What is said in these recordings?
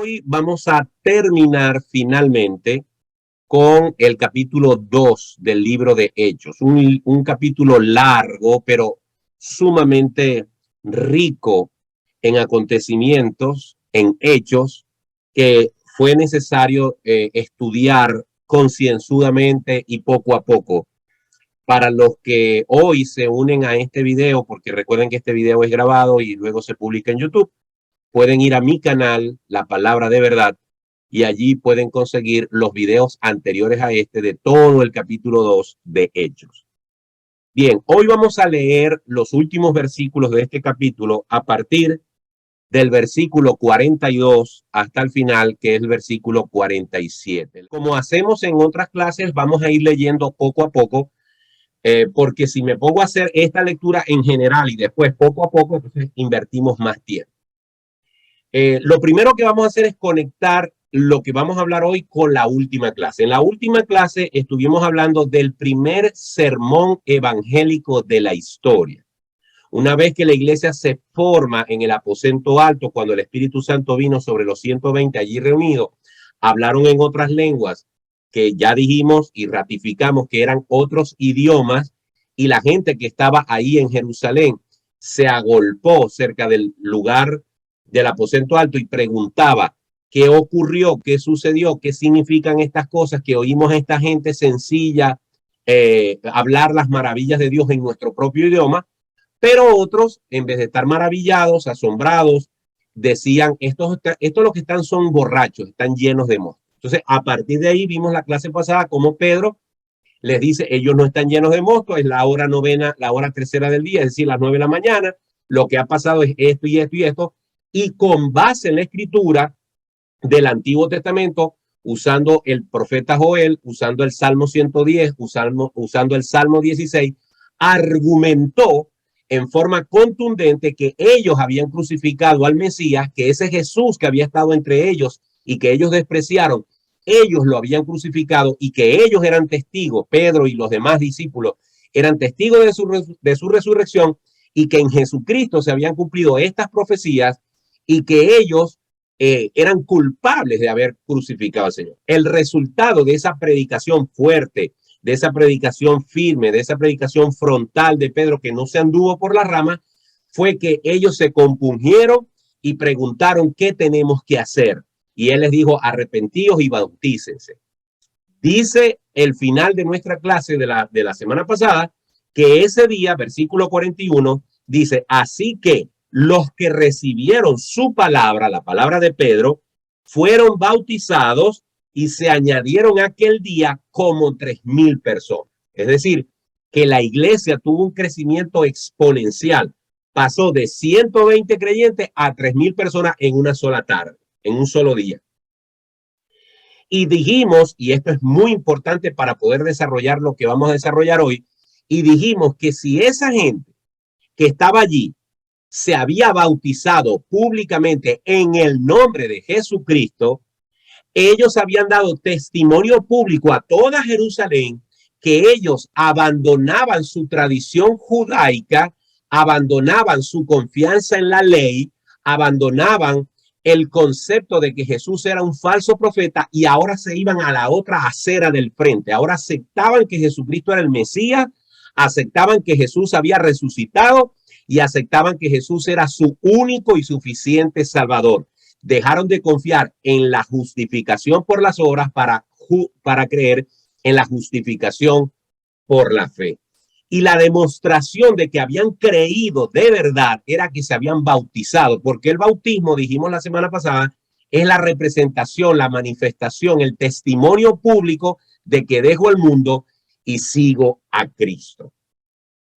Hoy vamos a terminar finalmente con el capítulo 2 del libro de Hechos. Un capítulo largo, pero sumamente rico en acontecimientos, en hechos, que fue necesario estudiar concienzudamente y poco a poco. Para los que hoy se unen a este video, porque recuerden que este video es grabado y luego se publica en YouTube, pueden ir a mi canal, La Palabra de Verdad, y allí pueden conseguir los videos anteriores a este de todo el capítulo 2 de Hechos. Bien, hoy vamos a leer los últimos versículos de este capítulo a partir del versículo 42 hasta el final, que es el versículo 47. Como hacemos en otras clases, vamos a ir leyendo poco a poco, porque si me pongo a hacer esta lectura en general y después poco a poco, entonces invertimos más tiempo. Lo primero que vamos a hacer es conectar lo que vamos a hablar hoy con la última clase. En la última clase estuvimos hablando del primer sermón evangélico de la historia. Una vez que la iglesia se forma en el aposento alto, cuando el Espíritu Santo vino sobre los 120 allí reunidos, hablaron en otras lenguas que ya dijimos y ratificamos que eran otros idiomas, y la gente que estaba ahí en Jerusalén se agolpó cerca del lugar del aposento alto y preguntaba qué ocurrió, qué sucedió, qué significan estas cosas que oímos a esta gente sencilla hablar las maravillas de Dios en nuestro propio idioma. Pero otros, en vez de estar maravillados, asombrados, decían, estos los que están son borrachos, están llenos de mosto. Entonces, a partir de ahí vimos la clase pasada como Pedro les dice, ellos no están llenos de mosto, es la hora novena, la hora tercera del día, es decir, las 9 de la mañana. Lo que ha pasado es esto y esto y esto. Y con base en la escritura del Antiguo Testamento, usando el profeta Joel, usando el Salmo 110, usando el Salmo 16, argumentó en forma contundente que ellos habían crucificado al Mesías, que ese Jesús que había estado entre ellos y que ellos despreciaron, ellos lo habían crucificado y que ellos eran testigos, Pedro y los demás discípulos eran testigos de su resurrección, y que en Jesucristo se habían cumplido estas profecías y que ellos eran culpables de haber crucificado al Señor. El resultado de esa predicación fuerte, de esa predicación firme, de esa predicación frontal de Pedro, que no se anduvo por la rama, fue que ellos se compungieron y preguntaron qué tenemos que hacer. Y él les dijo, arrepentíos y bautícense. Dice el final de nuestra clase de la semana pasada, que ese día, versículo 41, dice, así que los que recibieron su palabra, la palabra de Pedro, fueron bautizados y se añadieron aquel día como 3,000 personas. Es decir, que la iglesia tuvo un crecimiento exponencial. Pasó de 120 creyentes a 3,000 personas en una sola tarde, en un solo día. Y dijimos, y esto es muy importante para poder desarrollar lo que vamos a desarrollar hoy, y dijimos que si esa gente que estaba allí se había bautizado públicamente en el nombre de Jesucristo, ellos habían dado testimonio público a toda Jerusalén que ellos abandonaban su tradición judaica, abandonaban su confianza en la ley, abandonaban el concepto de que Jesús era un falso profeta, y ahora se iban a la otra acera del frente. Ahora aceptaban que Jesucristo era el Mesías, aceptaban que Jesús había resucitado y aceptaban que Jesús era su único y suficiente Salvador. Dejaron de confiar en la justificación por las obras para creer en la justificación por la fe. Y la demostración de que habían creído de verdad era que se habían bautizado, porque el bautismo, dijimos la semana pasada, es la representación, la manifestación, el testimonio público de que dejo el mundo y sigo a Cristo.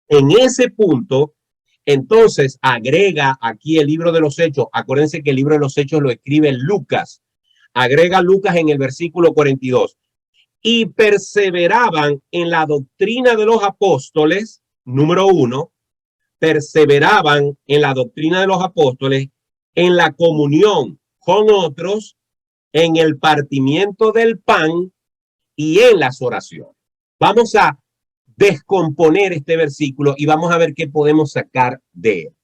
En ese punto, entonces agrega aquí el libro de los Hechos. Acuérdense que el libro de los Hechos lo escribe Lucas. Agrega Lucas en el versículo 42. Y perseveraban en la doctrina de los apóstoles, número 1, perseveraban en la doctrina de los apóstoles, en la comunión con otros, en el partimiento del pan y en las oraciones. Vamos a descomponer este versículo y vamos a ver qué podemos sacar de él.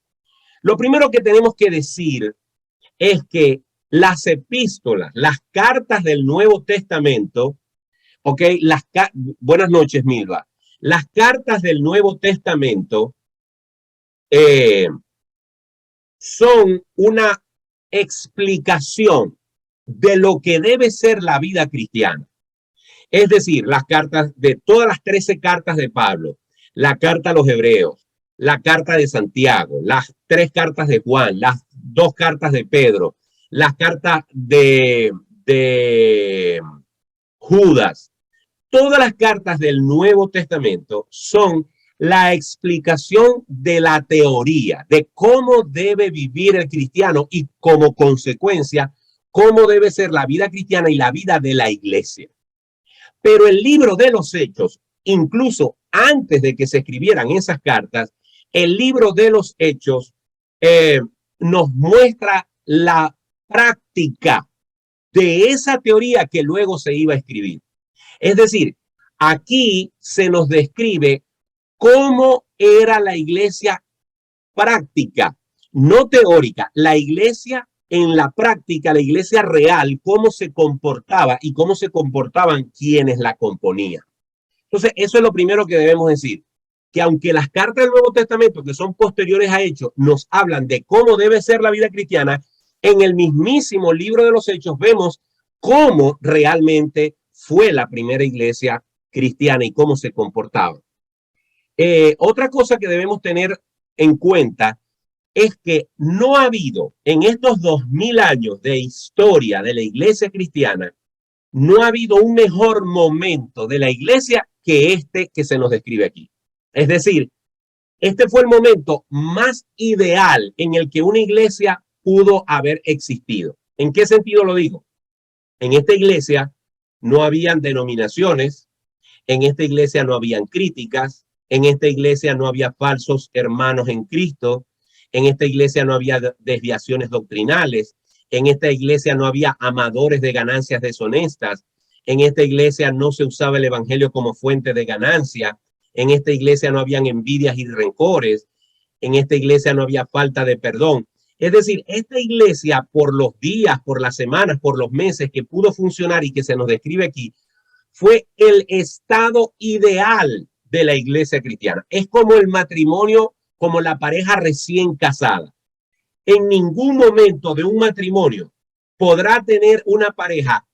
Lo primero que tenemos que decir es que las epístolas, las cartas del Nuevo Testamento, ok, buenas noches, Milva. Las cartas del Nuevo Testamento son una explicación de lo que debe ser la vida cristiana. Es decir, las cartas de todas las 13 cartas de Pablo, la carta a los Hebreos, la carta de Santiago, las 3 cartas de Juan, las 2 cartas de Pedro, las cartas de Judas, todas las cartas del Nuevo Testamento son la explicación de la teoría de cómo debe vivir el cristiano y como consecuencia, cómo debe ser la vida cristiana y la vida de la iglesia. Pero el libro de los Hechos, incluso antes de que se escribieran esas cartas, el libro de los Hechos nos muestra la práctica de esa teoría que luego se iba a escribir. Es decir, aquí se nos describe cómo era la iglesia práctica, no teórica, la iglesia en la práctica, la iglesia real, cómo se comportaba y cómo se comportaban quienes la componían. Entonces, eso es lo primero que debemos decir, que aunque las cartas del Nuevo Testamento, que son posteriores a Hechos, nos hablan de cómo debe ser la vida cristiana, en el mismísimo libro de los Hechos vemos cómo realmente fue la primera iglesia cristiana y cómo se comportaba. Otra cosa que debemos tener en cuenta es que no ha habido en estos 2000 años de historia de la iglesia cristiana, no ha habido un mejor momento de la iglesia que este que se nos describe aquí. Es decir, este fue el momento más ideal en el que una iglesia pudo haber existido. ¿En qué sentido lo digo? En esta iglesia no habían denominaciones, en esta iglesia no habían críticas, en esta iglesia no había falsos hermanos en Cristo, en esta iglesia no había desviaciones doctrinales, en esta iglesia no había amadores de ganancias deshonestas, en esta iglesia no se usaba el evangelio como fuente de ganancia, en esta iglesia no habían envidias y rencores, en esta iglesia no había falta de perdón. Es decir, esta iglesia por los días, por las semanas, por los meses que pudo funcionar y que se nos describe aquí, fue el estado ideal de la iglesia cristiana. Es como el matrimonio, como la pareja recién casada. En ningún momento de un matrimonio podrá tener una pareja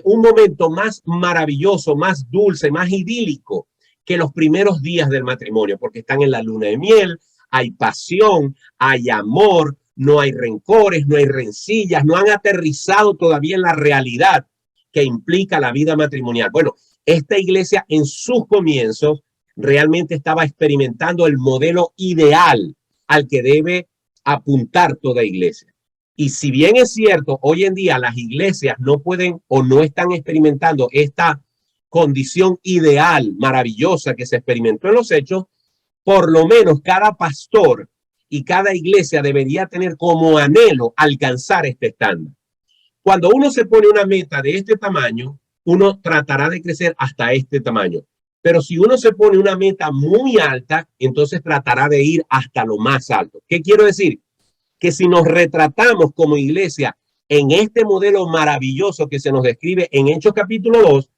un momento más maravilloso, más dulce, más idílico que los primeros días del matrimonio, porque están en la luna de miel, hay pasión, hay amor, no hay rencores, no hay rencillas, no han aterrizado todavía en la realidad que implica la vida matrimonial. Bueno, esta iglesia en sus comienzos realmente estaba experimentando el modelo ideal al que debe apuntar toda iglesia. Y si bien es cierto, hoy en día las iglesias no pueden o no están experimentando esta condición ideal, maravillosa que se experimentó en los Hechos, por lo menos cada pastor y cada iglesia debería tener como anhelo alcanzar este estándar. Cuando uno se pone una meta de este tamaño, uno tratará de crecer hasta este tamaño. Pero si uno se pone una meta muy alta, entonces tratará de ir hasta lo más alto. ¿Qué quiero decir? Que si nos retratamos como iglesia en este modelo maravilloso que se nos describe en Hechos capítulo 2,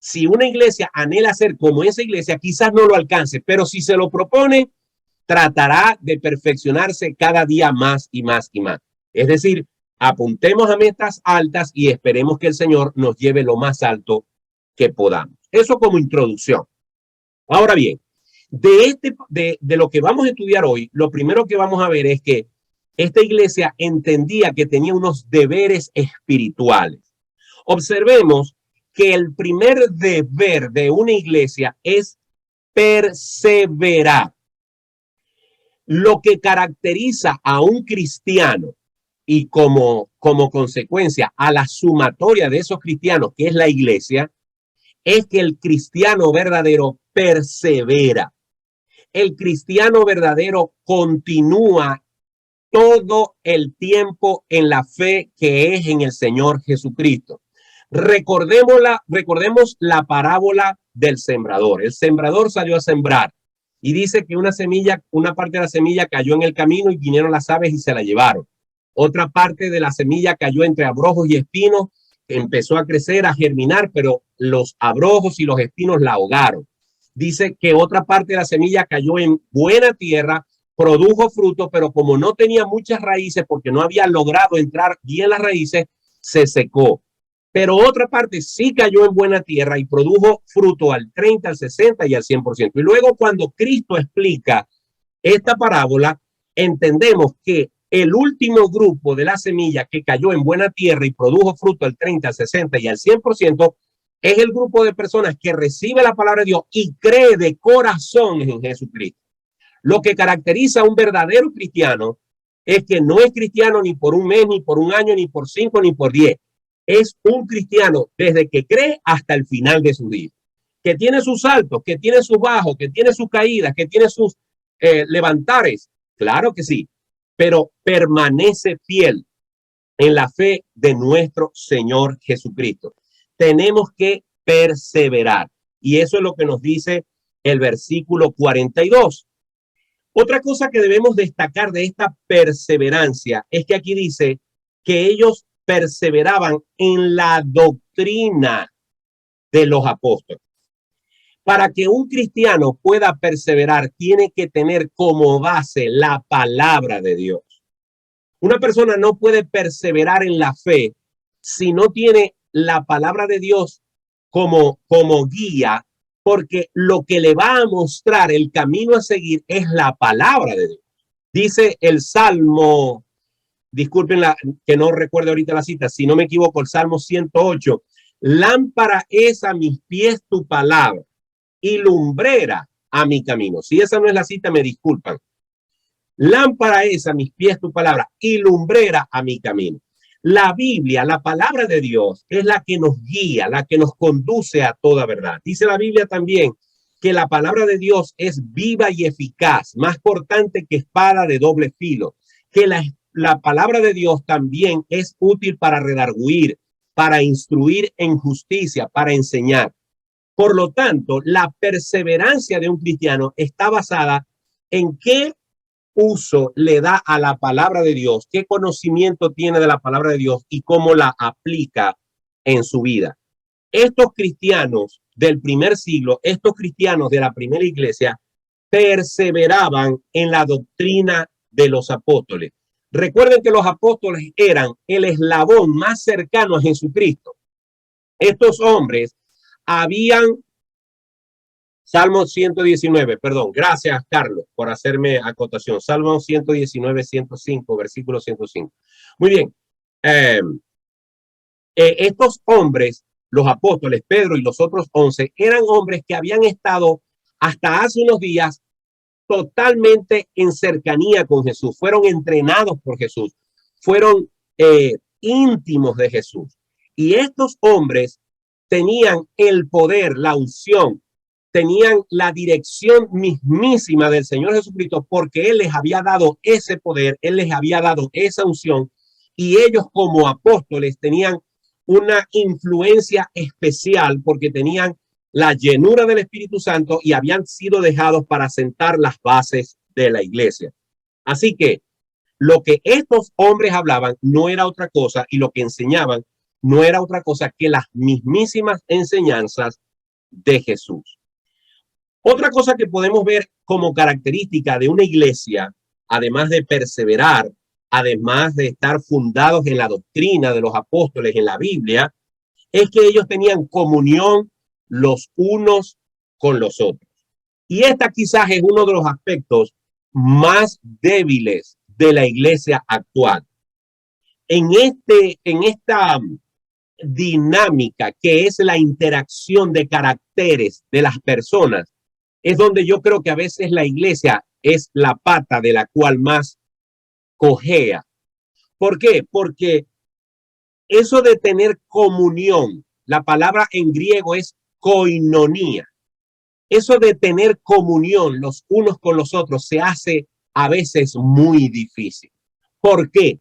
si una iglesia anhela ser como esa iglesia, quizás no lo alcance, pero si se lo propone, tratará de perfeccionarse cada día más y más y más. Es decir, apuntemos a metas altas y esperemos que el Señor nos lleve lo más alto que podamos. Eso como introducción. Ahora bien, de lo que vamos a estudiar hoy, lo primero que vamos a ver es que esta iglesia entendía que tenía unos deberes espirituales. Observemos que el primer deber de una iglesia es perseverar. Lo que caracteriza a un cristiano y como consecuencia a la sumatoria de esos cristianos, que es la iglesia, es que el cristiano verdadero persevera. El cristiano verdadero continúa todo el tiempo en la fe que es en el Señor Jesucristo. Recordemos la parábola del sembrador. El sembrador salió a sembrar y dice que una parte de la semilla cayó en el camino y vinieron las aves y se la llevaron. Otra parte de la semilla cayó entre abrojos y espinos, empezó a crecer, a germinar, pero los abrojos y los espinos la ahogaron. Dice que otra parte de la semilla cayó en buena tierra, produjo fruto, pero como no tenía muchas raíces, porque no había logrado entrar bien las raíces, se secó. Pero otra parte sí cayó en buena tierra y produjo fruto al 30, al 60 y al 100%. Y luego cuando Cristo explica esta parábola, entendemos que el último grupo de la semilla que cayó en buena tierra y produjo fruto al 30, al 60 y al 100% es el grupo de personas que recibe la palabra de Dios y cree de corazón en Jesucristo. Lo que caracteriza a un verdadero cristiano es que no es cristiano ni por un mes, ni por un año, ni por 5, ni por 10. Es un cristiano desde que cree hasta el final de su vida. Que tiene sus altos, que tiene sus bajos, que tiene sus caídas, que tiene sus levantares. Claro que sí, pero permanece fiel en la fe de nuestro Señor Jesucristo. Tenemos que perseverar. Y eso es lo que nos dice el versículo 42. Otra cosa que debemos destacar de esta perseverancia es que aquí dice que ellos perseveraban en la doctrina de los apóstoles. Para que un cristiano pueda perseverar, tiene que tener como base la palabra de Dios. Una persona no puede perseverar en la fe si no tiene la palabra de Dios como guía, porque lo que le va a mostrar el camino a seguir es la palabra de Dios. Dice el Salmo, disculpen que no recuerdo ahorita la cita, si no me equivoco, el Salmo 108, lámpara es a mis pies tu palabra y lumbrera a mi camino. Si esa no es la cita, me disculpan. Lámpara es a mis pies tu palabra y lumbrera a mi camino. La Biblia, la palabra de Dios, es la que nos guía, la que nos conduce a toda verdad. Dice la Biblia también que la palabra de Dios es viva y eficaz, más cortante que espada de doble filo, que la palabra de Dios también es útil para redarguir, para instruir en justicia, para enseñar. Por lo tanto, la perseverancia de un cristiano está basada en qué uso le da a la palabra de Dios, qué conocimiento tiene de la palabra de Dios y cómo la aplica en su vida. Estos cristianos del primer siglo, estos cristianos de la primera iglesia, perseveraban en la doctrina de los apóstoles. Recuerden que los apóstoles eran el eslabón más cercano a Jesucristo. Estos hombres habían, Salmo 119, perdón, gracias Carlos por hacerme acotación. Salmo 119, 105, versículo 105. Muy bien, estos hombres, los apóstoles, Pedro y los otros 11, eran hombres que habían estado hasta hace unos días totalmente en cercanía con Jesús, fueron entrenados por Jesús, fueron íntimos de Jesús. Y estos hombres tenían el poder, la unción, tenían la dirección mismísima del Señor Jesucristo, porque Él les había dado ese poder, Él les había dado esa unción, y ellos como apóstoles tenían una influencia especial porque tenían la llenura del Espíritu Santo y habían sido dejados para sentar las bases de la iglesia. Así que lo que estos hombres hablaban no era otra cosa, y lo que enseñaban no era otra cosa que las mismísimas enseñanzas de Jesús. Otra cosa que podemos ver como característica de una iglesia, además de perseverar, además de estar fundados en la doctrina de los apóstoles en la Biblia, es que ellos tenían comunión los unos con los otros. Y esta quizás es uno de los aspectos más débiles de la iglesia actual. En esta dinámica que es la interacción de caracteres de las personas, es donde yo creo que a veces la iglesia es la pata de la cual más cojea. ¿Por qué? Porque eso de tener comunión, la palabra en griego es koinonía. Eso de tener comunión los unos con los otros se hace a veces muy difícil. ¿Por qué?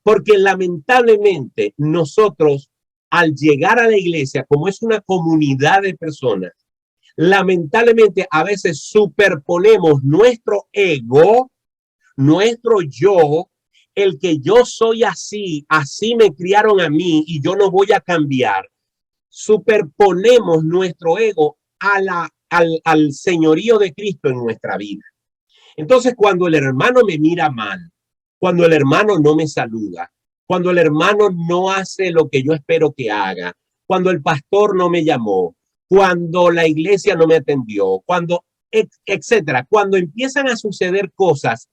Porque lamentablemente nosotros, al llegar a la iglesia, como es una comunidad de personas, lamentablemente a veces superponemos nuestro ego, nuestro yo el que yo soy así, así me criaron a mí y yo no voy a cambiar, superponemos nuestro ego al señorío de Cristo en nuestra vida. Entonces, cuando el hermano me mira mal, cuando el hermano no me saluda, cuando el hermano no hace lo que yo espero que haga, cuando el pastor no me llamó, cuando la iglesia no me atendió, cuando, etcétera, cuando empiezan a suceder cosas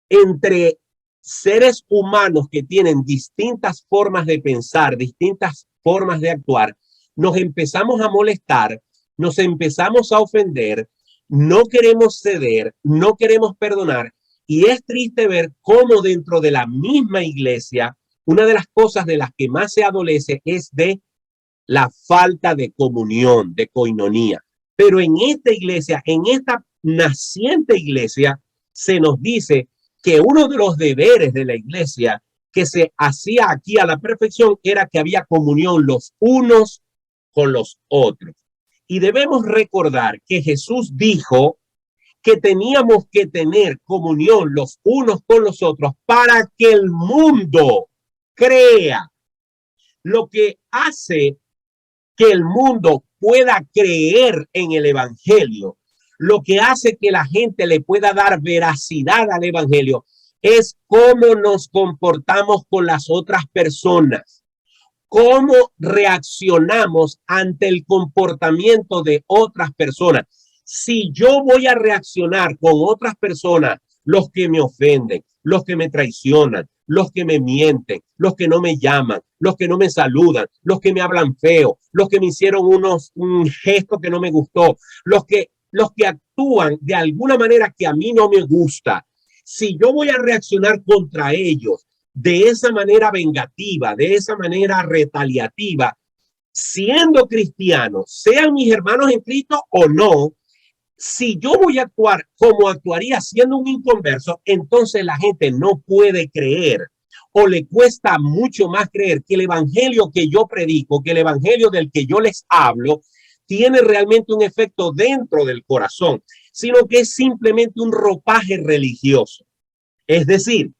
entre seres humanos que tienen distintas formas de pensar, distintas formas de actuar, nos empezamos a molestar, nos empezamos a ofender, no queremos ceder, no queremos perdonar. Y es triste ver cómo dentro de la misma iglesia, una de las cosas de las que más se adolece es de la falta de comunión, de coinonía. Pero en esta iglesia, en esta naciente iglesia, se nos dice que uno de los deberes de la iglesia que se hacía aquí a la perfección era que había comunión los unos con los otros. Y debemos recordar que Jesús dijo que teníamos que tener comunión los unos con los otros para que el mundo crea. Lo que hace que el mundo pueda creer en el evangelio, lo que hace que la gente le pueda dar veracidad al evangelio, es cómo nos comportamos con las otras personas, cómo reaccionamos ante el comportamiento de otras personas. Si yo voy a reaccionar con otras personas, los que me ofenden, los que me traicionan, los que me mienten, los que no me llaman, los que no me saludan, los que me hablan feo, los que me hicieron un gesto que no me gustó, los que actúan de alguna manera que a mí no me gusta. Si yo voy a reaccionar contra ellos de esa manera vengativa, de esa manera retaliativa, siendo cristiano, sean mis hermanos en Cristo o no, si yo voy a actuar como actuaría siendo un inconverso, entonces la gente no puede creer o le cuesta mucho más creer que el evangelio que yo predico, que el evangelio del que yo les hablo, tiene realmente un efecto dentro del corazón, sino que es simplemente un ropaje religioso. Es decir,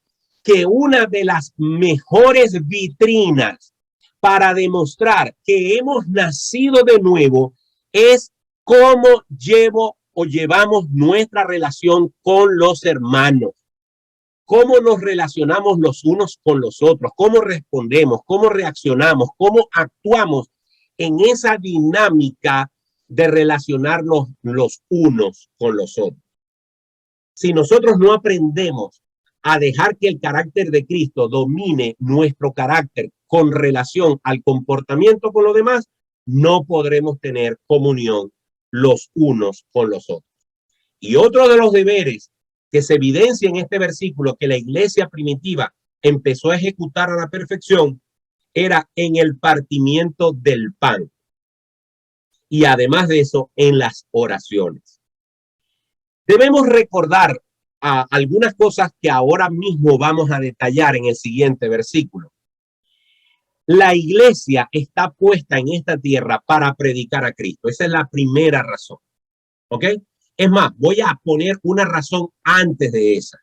que una de las mejores vitrinas para demostrar que hemos nacido de nuevo es cómo llevamos nuestra relación con los hermanos, cómo nos relacionamos los unos con los otros, cómo respondemos, cómo reaccionamos, cómo actuamos en esa dinámica de relacionarnos los unos con los otros. Si nosotros no aprendemos a dejar que el carácter de Cristo domine nuestro carácter con relación al comportamiento con los demás, no podremos tener comunión los unos con los otros. Y otro de los deberes que se evidencia en este versículo que la iglesia primitiva empezó a ejecutar a la perfección era en el partimiento del pan. Y además de eso, en las oraciones. Debemos recordar algunas cosas que ahora mismo vamos a detallar en el siguiente versículo. La iglesia está puesta en esta tierra para predicar a Cristo. Esa es la primera razón. ¿Ok? Es más, voy a poner una razón antes de esa.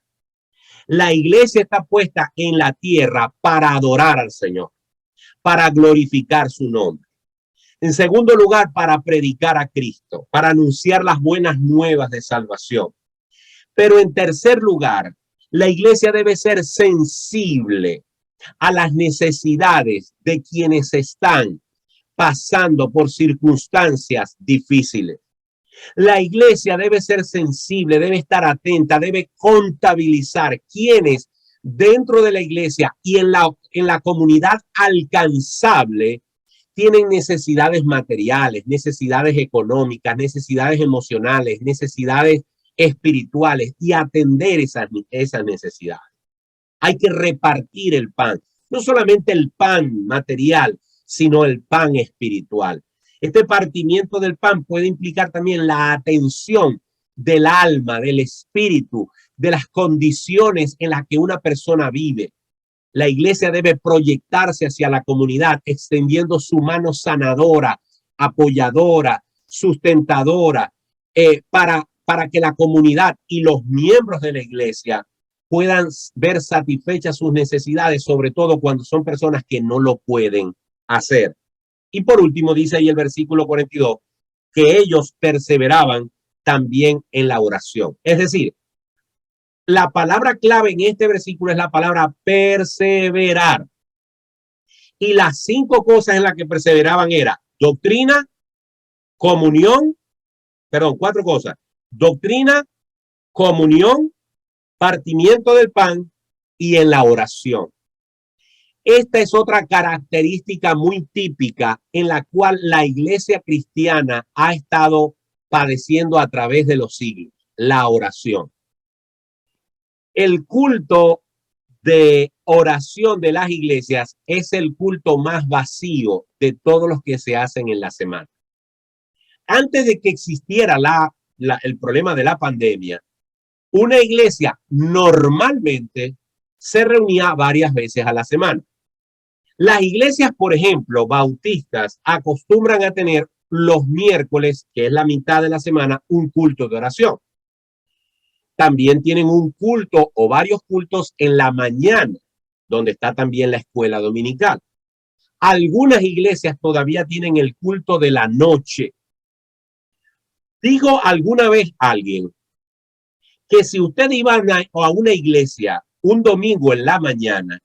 La iglesia está puesta en la tierra para adorar al Señor, para glorificar su nombre. En segundo lugar, para predicar a Cristo, para anunciar las buenas nuevas de salvación. Pero en tercer lugar, la iglesia debe ser sensible a las necesidades de quienes están pasando por circunstancias difíciles. La iglesia debe ser sensible, debe estar atenta, debe contabilizar quienes dentro de la iglesia y en la comunidad alcanzable tienen necesidades materiales, necesidades económicas, necesidades emocionales, necesidades espirituales y atender esas necesidades. Hay que repartir el pan, no solamente el pan material, sino el pan espiritual. Este partimiento del pan puede implicar también la atención del alma, del espíritu, de las condiciones en las que una persona vive. La iglesia debe proyectarse hacia la comunidad, extendiendo su mano sanadora, apoyadora, sustentadora, para que la comunidad y los miembros de la iglesia puedan ver satisfechas sus necesidades, sobre todo cuando son personas que no lo pueden hacer. Y por último, dice ahí el versículo 42, que ellos perseveraban también en la oración. Es decir, la palabra clave en este versículo es la palabra perseverar. Y las 5 cosas en las que perseveraban era doctrina, comunión, 4 cosas: doctrina, comunión, partimiento del pan y en la oración. Esta es otra característica muy típica en la cual la iglesia cristiana ha estado padeciendo a través de los siglos: la oración. El culto de oración de las iglesias es el culto más vacío de todos los que se hacen en la semana. Antes de que existiera el problema de la pandemia, una iglesia normalmente se reunía varias veces a la semana. Las iglesias, por ejemplo, bautistas, acostumbran a tener los miércoles, que es la mitad de la semana, un culto de oración. También tienen un culto o varios cultos en la mañana, donde está también la escuela dominical. Algunas iglesias todavía tienen el culto de la noche. Dijo alguna vez alguien que si usted iba a una iglesia un domingo en la mañana,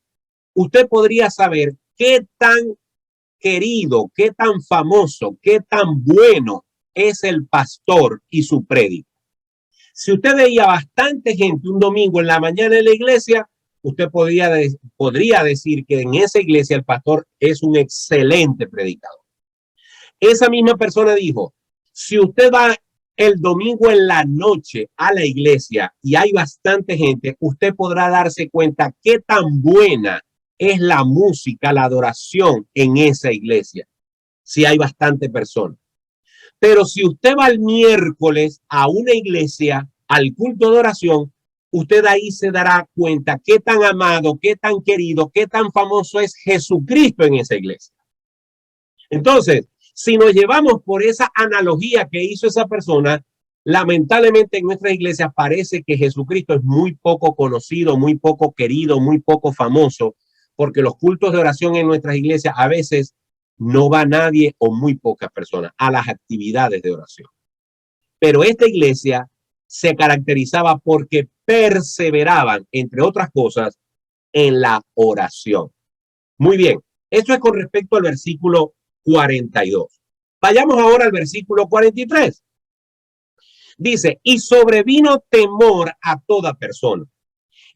usted podría saber qué tan querido, qué tan famoso, qué tan bueno es el pastor y su prédica. Si usted veía bastante gente un domingo en la mañana en la iglesia, usted podría decir que en esa iglesia el pastor es un excelente predicador. Esa misma persona dijo, si usted va el domingo en la noche a la iglesia y hay bastante gente, usted podrá darse cuenta qué tan buena es la música, la adoración en esa iglesia, si hay bastante personas. Pero si usted va el miércoles a una iglesia, al culto de oración, usted ahí se dará cuenta qué tan amado, qué tan querido, qué tan famoso es Jesucristo en esa iglesia. Entonces, si nos llevamos por esa analogía que hizo esa persona, lamentablemente en nuestras iglesias parece que Jesucristo es muy poco conocido, muy poco querido, muy poco famoso, porque los cultos de oración en nuestras iglesias a veces no va nadie o muy pocas personas a las actividades de oración. Pero esta iglesia se caracterizaba porque perseveraban, entre otras cosas, en la oración. Muy bien, esto es con respecto al versículo 42. Vayamos ahora al versículo 43. Dice, y sobrevino temor a toda persona,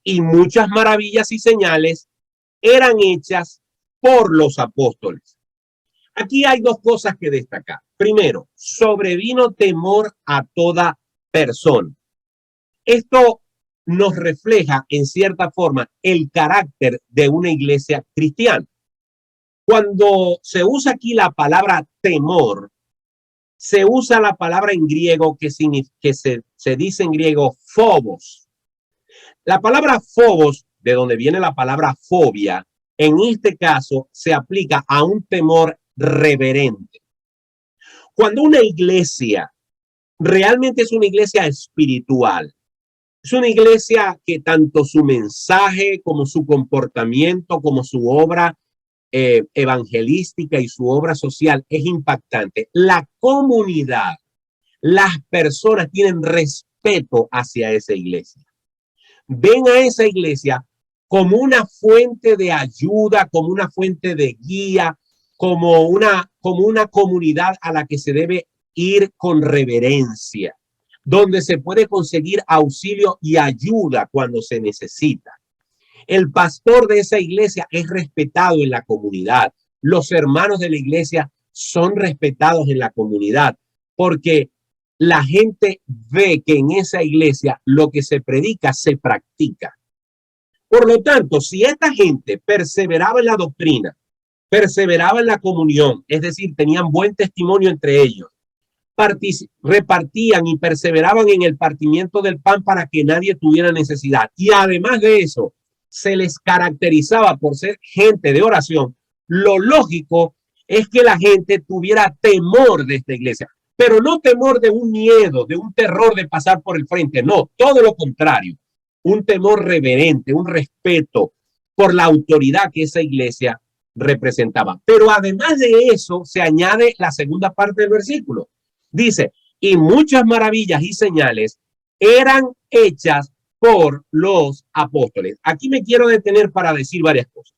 y muchas maravillas y señales eran hechas por los apóstoles. Aquí hay 2 cosas que destacar. Primero, sobrevino temor a toda persona. Esto nos refleja en cierta forma el carácter de una iglesia cristiana. Cuando se usa aquí la palabra temor, se usa la palabra en griego que se dice en griego phobos. La palabra phobos, de donde viene la palabra fobia, en este caso se aplica a un temor reverente. Cuando una iglesia realmente es una iglesia espiritual, es una iglesia que tanto su mensaje como su comportamiento, como su obra evangelística y su obra social es impactante. La comunidad, las personas tienen respeto hacia esa iglesia. Ven a esa iglesia como una fuente de ayuda, como una fuente de guía, como una comunidad a la que se debe ir con reverencia, donde se puede conseguir auxilio y ayuda cuando se necesita. El pastor de esa iglesia es respetado en la comunidad. Los hermanos de la iglesia son respetados en la comunidad, porque la gente ve que en esa iglesia lo que se predica se practica. Por lo tanto, si esta gente perseveraba en la doctrina, perseveraba en la comunión, es decir, tenían buen testimonio entre ellos, repartían y perseveraban en el partimiento del pan para que nadie tuviera necesidad, y además de eso, se les caracterizaba por ser gente de oración, lo lógico es que la gente tuviera temor de esta iglesia, pero no temor de un miedo, de un terror de pasar por el frente, no, todo lo contrario. un temor reverente, un respeto por la autoridad que esa iglesia representaba. Pero además de eso, se añade la segunda parte del versículo. Dice, y muchas maravillas y señales eran hechas por los apóstoles. Aquí me quiero detener para decir varias cosas.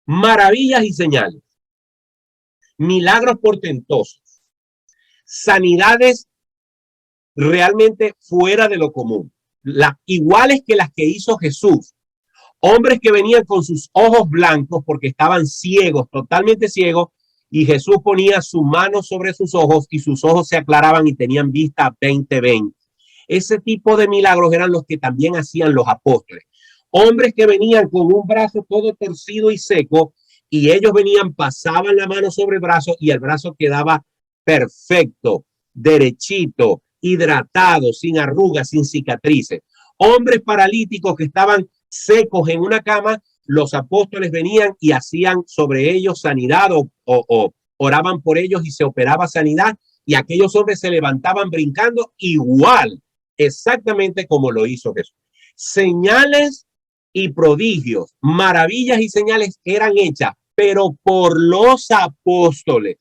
Maravillas y señales, milagros portentosos, sanidades realmente fuera de lo común, iguales que las que hizo Jesús. Hombres que venían con sus ojos blancos porque estaban ciegos, totalmente ciegos, y Jesús ponía su mano sobre sus ojos y sus ojos se aclaraban y tenían vista 20/20. Ese tipo de milagros eran los que también hacían los apóstoles. Hombres que venían con un brazo todo torcido y seco, y ellos venían, pasaban la mano sobre el brazo y el brazo quedaba perfecto, derechito, hidratado, sin arrugas, sin cicatrices. Hombres paralíticos que estaban secos en una cama, los apóstoles venían y hacían sobre ellos sanidad o oraban por ellos y se operaba sanidad, y aquellos hombres se levantaban brincando igual, exactamente como lo hizo Jesús. Señales y prodigios, maravillas y señales eran hechas, pero por los apóstoles.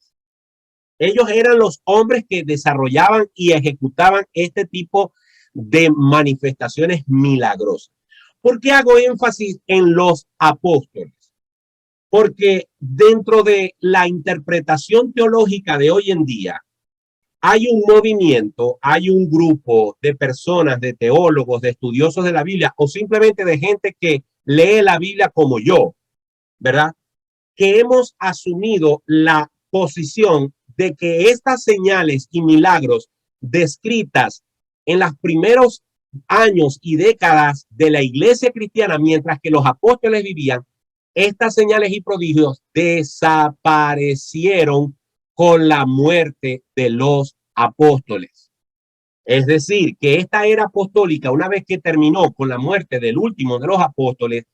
Ellos eran los hombres que desarrollaban y ejecutaban este tipo de manifestaciones milagrosas. ¿Por qué hago énfasis en los apóstoles? Porque dentro de la interpretación teológica de hoy en día, hay un movimiento, hay un grupo de personas, de teólogos, de estudiosos de la Biblia, o simplemente de gente que lee la Biblia como yo, ¿verdad? Que hemos asumido la posición de que estas señales y milagros descritas en los primeros años y décadas de la iglesia cristiana, mientras que los apóstoles vivían, estas señales y prodigios desaparecieron con la muerte de los apóstoles. Es decir, que esta era apostólica, una vez que terminó con la muerte del último de los apóstoles,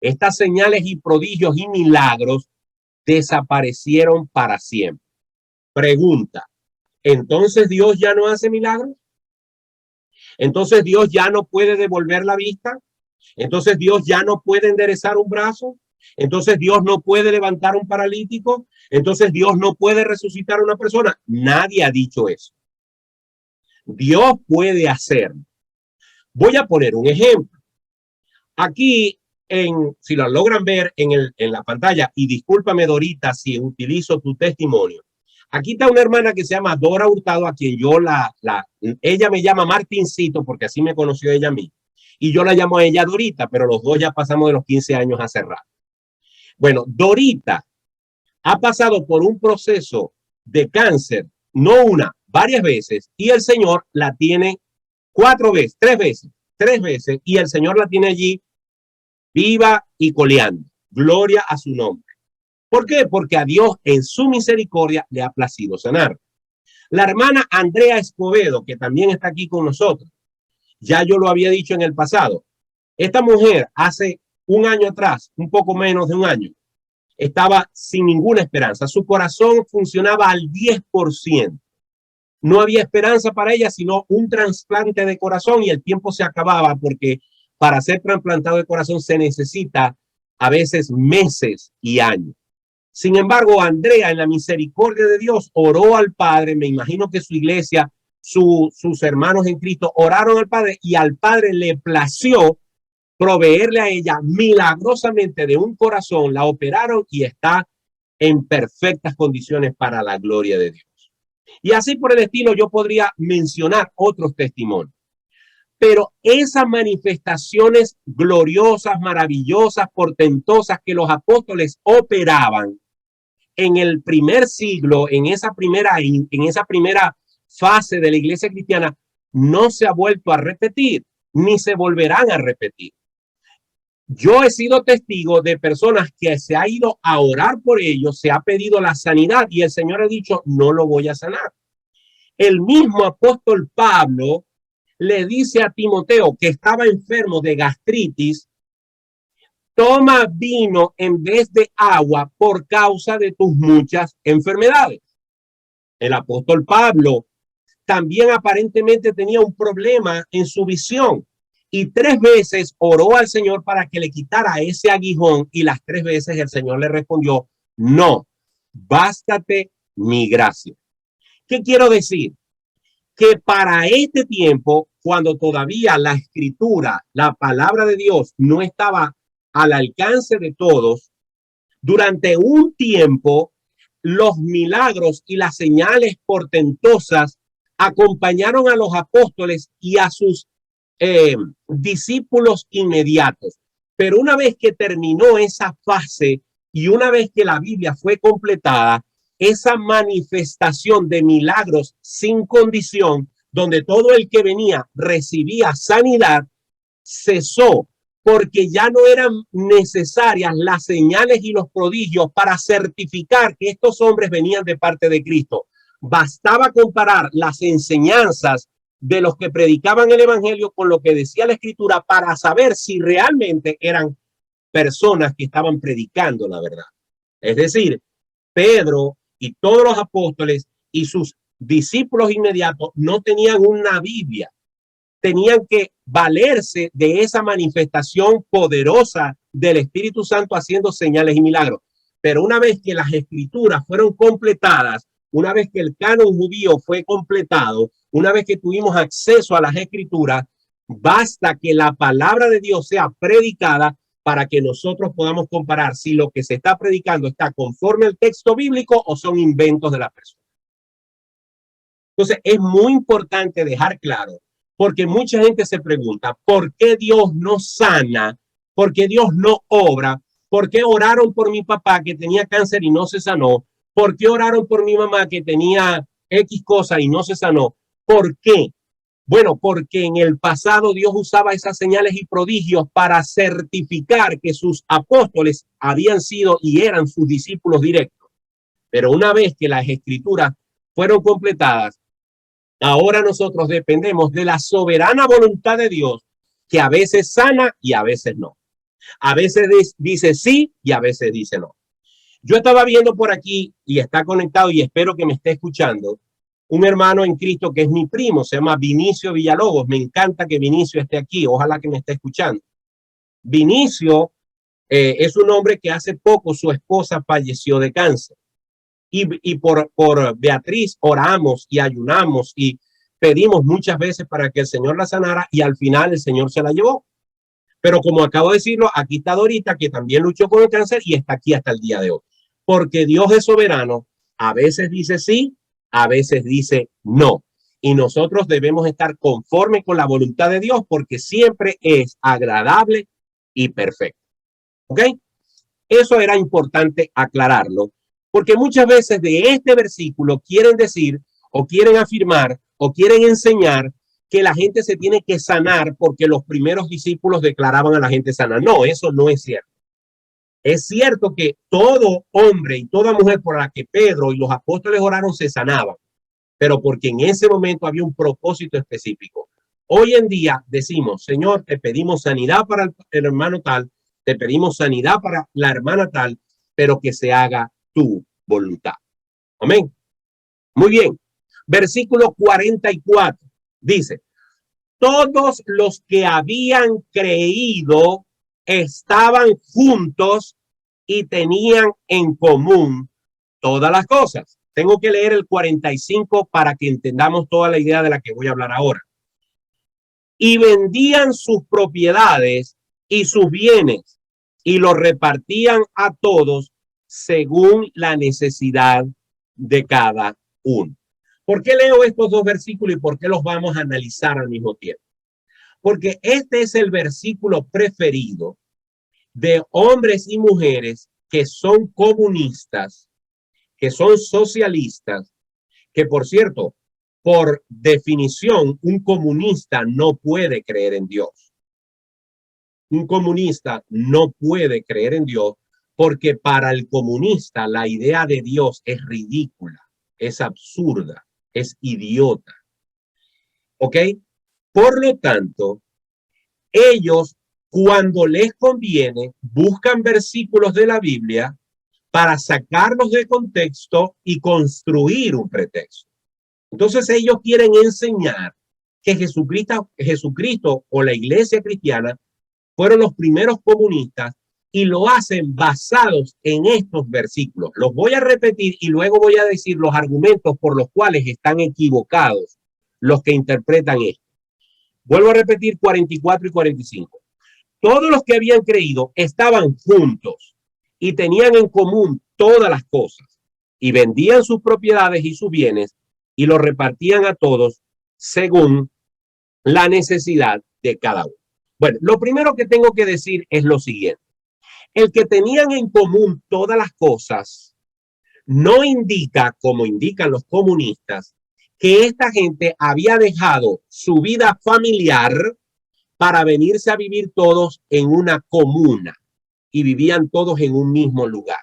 estas señales y prodigios y milagros desaparecieron para siempre. Pregunta, ¿entonces Dios ya no hace milagros? ¿Entonces Dios ya no puede devolver la vista? ¿Entonces Dios ya no puede enderezar un brazo? ¿Entonces Dios no puede levantar un paralítico? ¿Entonces Dios no puede resucitar a una persona? Nadie ha dicho eso. Dios puede hacerlo. Voy a poner un ejemplo. Aquí, si lo logran ver en la pantalla, y discúlpame, Dorita, si utilizo tu testimonio. Aquí está una hermana que se llama Dora Hurtado, a quien yo ella me llama Martincito, porque así me conoció ella a mí. Y yo la llamo a ella Dorita, pero los dos ya pasamos de los 15 años hace rato. Bueno, Dorita ha pasado por un proceso de cáncer, no una, varias veces, y el Señor la tiene 4 veces, 3 veces, y el Señor la tiene allí viva y coleando. Gloria a su nombre. ¿Por qué? Porque a Dios en su misericordia le ha placido sanar. La hermana Andrea Escobedo, que también está aquí con nosotros, ya yo lo había dicho en el pasado, esta mujer hace un año atrás, un poco menos de un año, estaba sin ninguna esperanza. Su corazón funcionaba al 10%. No había esperanza para ella, sino un trasplante de corazón, y el tiempo se acababa porque para ser trasplantado de corazón se necesita a veces meses y años. Sin embargo, Andrea, en la misericordia de Dios, oró al Padre. Me imagino que su iglesia, sus hermanos en Cristo oraron al Padre, y al Padre le plació proveerle a ella milagrosamente de un corazón. La operaron y está en perfectas condiciones para la gloria de Dios. Y así por el estilo yo podría mencionar otros testimonios. Pero esas manifestaciones gloriosas, maravillosas, portentosas que los apóstoles operaban en el primer siglo, en esa primera fase de la iglesia cristiana, no se ha vuelto a repetir, ni se volverán a repetir. Yo he sido testigo de personas que se ha ido a orar por ellos, se ha pedido la sanidad y el Señor ha dicho, no lo voy a sanar. El mismo apóstol Pablo le dice a Timoteo, que estaba enfermo de gastritis, toma vino en vez de agua por causa de tus muchas enfermedades. El apóstol Pablo también aparentemente tenía un problema en su visión y 3 veces oró al Señor para que le quitara ese aguijón, y las 3 veces el Señor le respondió, no, bástate mi gracia. ¿Qué quiero decir? Que para este tiempo, cuando todavía la escritura, la palabra de Dios no estaba al alcance de todos, durante un tiempo los milagros y las señales portentosas acompañaron a los apóstoles y a sus discípulos inmediatos. Pero una vez que terminó esa fase y una vez que la Biblia fue completada, esa manifestación de milagros sin condición, donde todo el que venía recibía sanidad, cesó, porque ya no eran necesarias las señales y los prodigios para certificar que estos hombres venían de parte de Cristo. Bastaba comparar las enseñanzas de los que predicaban el evangelio con lo que decía la escritura para saber si realmente eran personas que estaban predicando la verdad. Es decir, Pedro y todos los apóstoles y sus discípulos inmediatos no tenían una Biblia. Tenían que valerse de esa manifestación poderosa del Espíritu Santo haciendo señales y milagros. Pero una vez que las escrituras fueron completadas, una vez que el canon judío fue completado, una vez que tuvimos acceso a las escrituras, basta que la palabra de Dios sea predicada para que nosotros podamos comparar si lo que se está predicando está conforme al texto bíblico o son inventos de la persona. Entonces, es muy importante dejar claro, porque mucha gente se pregunta, ¿por qué Dios no sana? ¿Por qué Dios no obra? ¿Por qué oraron por mi papá que tenía cáncer y no se sanó? ¿Por qué oraron por mi mamá que tenía X cosa y no se sanó? ¿Por qué? Bueno, porque en el pasado Dios usaba esas señales y prodigios para certificar que sus apóstoles habían sido y eran sus discípulos directos. Pero una vez que las escrituras fueron completadas, ahora nosotros dependemos de la soberana voluntad de Dios, que a veces sana y a veces no. A veces dice sí y a veces dice no. Yo estaba viendo por aquí y está conectado y espero que me esté escuchando un hermano en Cristo que es mi primo, se llama Vinicio Villalobos. Me encanta que Vinicio esté aquí, ojalá que me esté escuchando. Vinicio es un hombre que hace poco su esposa falleció de cáncer. Y por Beatriz oramos y ayunamos y pedimos muchas veces para que el Señor la sanara y al final el Señor se la llevó. Pero como acabo de decirlo, aquí está Dorita, que también luchó con el cáncer y está aquí hasta el día de hoy. Porque Dios es soberano, a veces dice sí, a veces dice no. Y nosotros debemos estar conformes con la voluntad de Dios porque siempre es agradable y perfecto. ¿Ok? Eso era importante aclararlo, porque muchas veces de este versículo quieren decir o quieren afirmar o quieren enseñar que la gente se tiene que sanar porque los primeros discípulos declaraban a la gente sana. No, eso no es cierto. Es cierto que todo hombre y toda mujer por la que Pedro y los apóstoles oraron se sanaban, pero porque en ese momento había un propósito específico. Hoy en día decimos, Señor, te pedimos sanidad para el hermano tal, te pedimos sanidad para la hermana tal, pero que se haga tu voluntad. Amén. Muy bien. Versículo 44 dice, todos los que habían creído estaban juntos y tenían en común todas las cosas. Tengo que leer el 45 para que entendamos toda la idea de la que voy a hablar ahora. Y vendían sus propiedades y sus bienes y los repartían a todos según la necesidad de cada uno. ¿Por qué leo estos dos versículos y por qué los vamos a analizar al mismo tiempo? Porque este es el versículo preferido de hombres y mujeres que son comunistas, que son socialistas, que por cierto, por definición, un comunista no puede creer en Dios. Un comunista no puede creer en Dios porque para el comunista la idea de Dios es ridícula, es absurda, es idiota. ¿Ok? Por lo tanto, ellos cuando les conviene buscan versículos de la Biblia para sacarlos de contexto y construir un pretexto. Entonces ellos quieren enseñar que Jesucristo o la iglesia cristiana fueron los primeros comunistas y lo hacen basados en estos versículos. Los voy a repetir y luego voy a decir los argumentos por los cuales están equivocados los que interpretan esto. Vuelvo a repetir 44 y 45. Todos los que habían creído estaban juntos y tenían en común todas las cosas y vendían sus propiedades y sus bienes y los repartían a todos según la necesidad de cada uno. Bueno, lo primero que tengo que decir es lo siguiente. El que tenían en común todas las cosas no indica, como indican los comunistas, que esta gente había dejado su vida familiar para venirse a vivir todos en una comuna y vivían todos en un mismo lugar.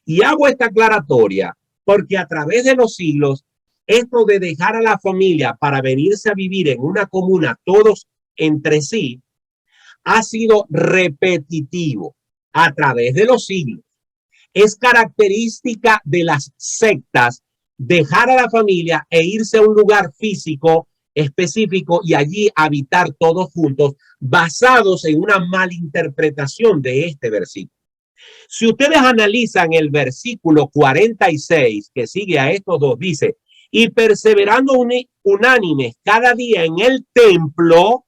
Y hago esta aclaratoria porque a través de los siglos, esto de dejar a la familia para venirse a vivir en una comuna todos entre sí, ha sido repetitivo a través de los siglos. Es característica de las sectas dejar a la familia e irse a un lugar físico específico y allí habitar todos juntos, basados en una malinterpretación de este versículo. Si ustedes analizan el versículo 46 que sigue a estos dos, dice, y perseverando unánimes cada día en el templo,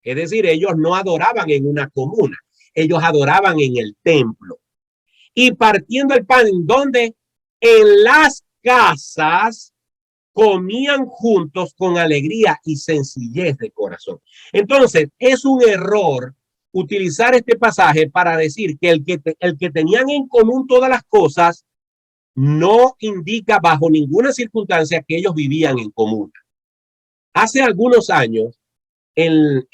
es decir, ellos no adoraban en una comuna, ellos adoraban en el templo. Y partiendo el pan, donde en las casas comían juntos con alegría y sencillez de corazón. Entonces, es un error utilizar este pasaje para decir que el que tenían en común todas las cosas no indica bajo ninguna circunstancia que ellos vivían en común. Hace algunos años, en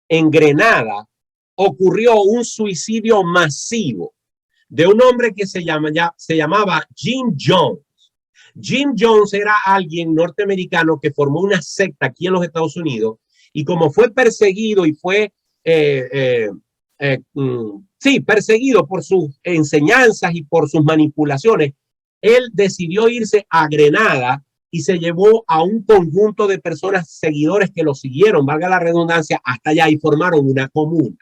Grenada, ocurrió un suicidio masivo de un hombre que se llamaba Jim Jones. Jim Jones era alguien norteamericano que formó una secta aquí en los Estados Unidos y como fue perseguido y fue perseguido por sus enseñanzas y por sus manipulaciones, él decidió irse a Grenada y se llevó a un conjunto de personas seguidores que lo siguieron, valga la redundancia, hasta allá y formaron una comuna.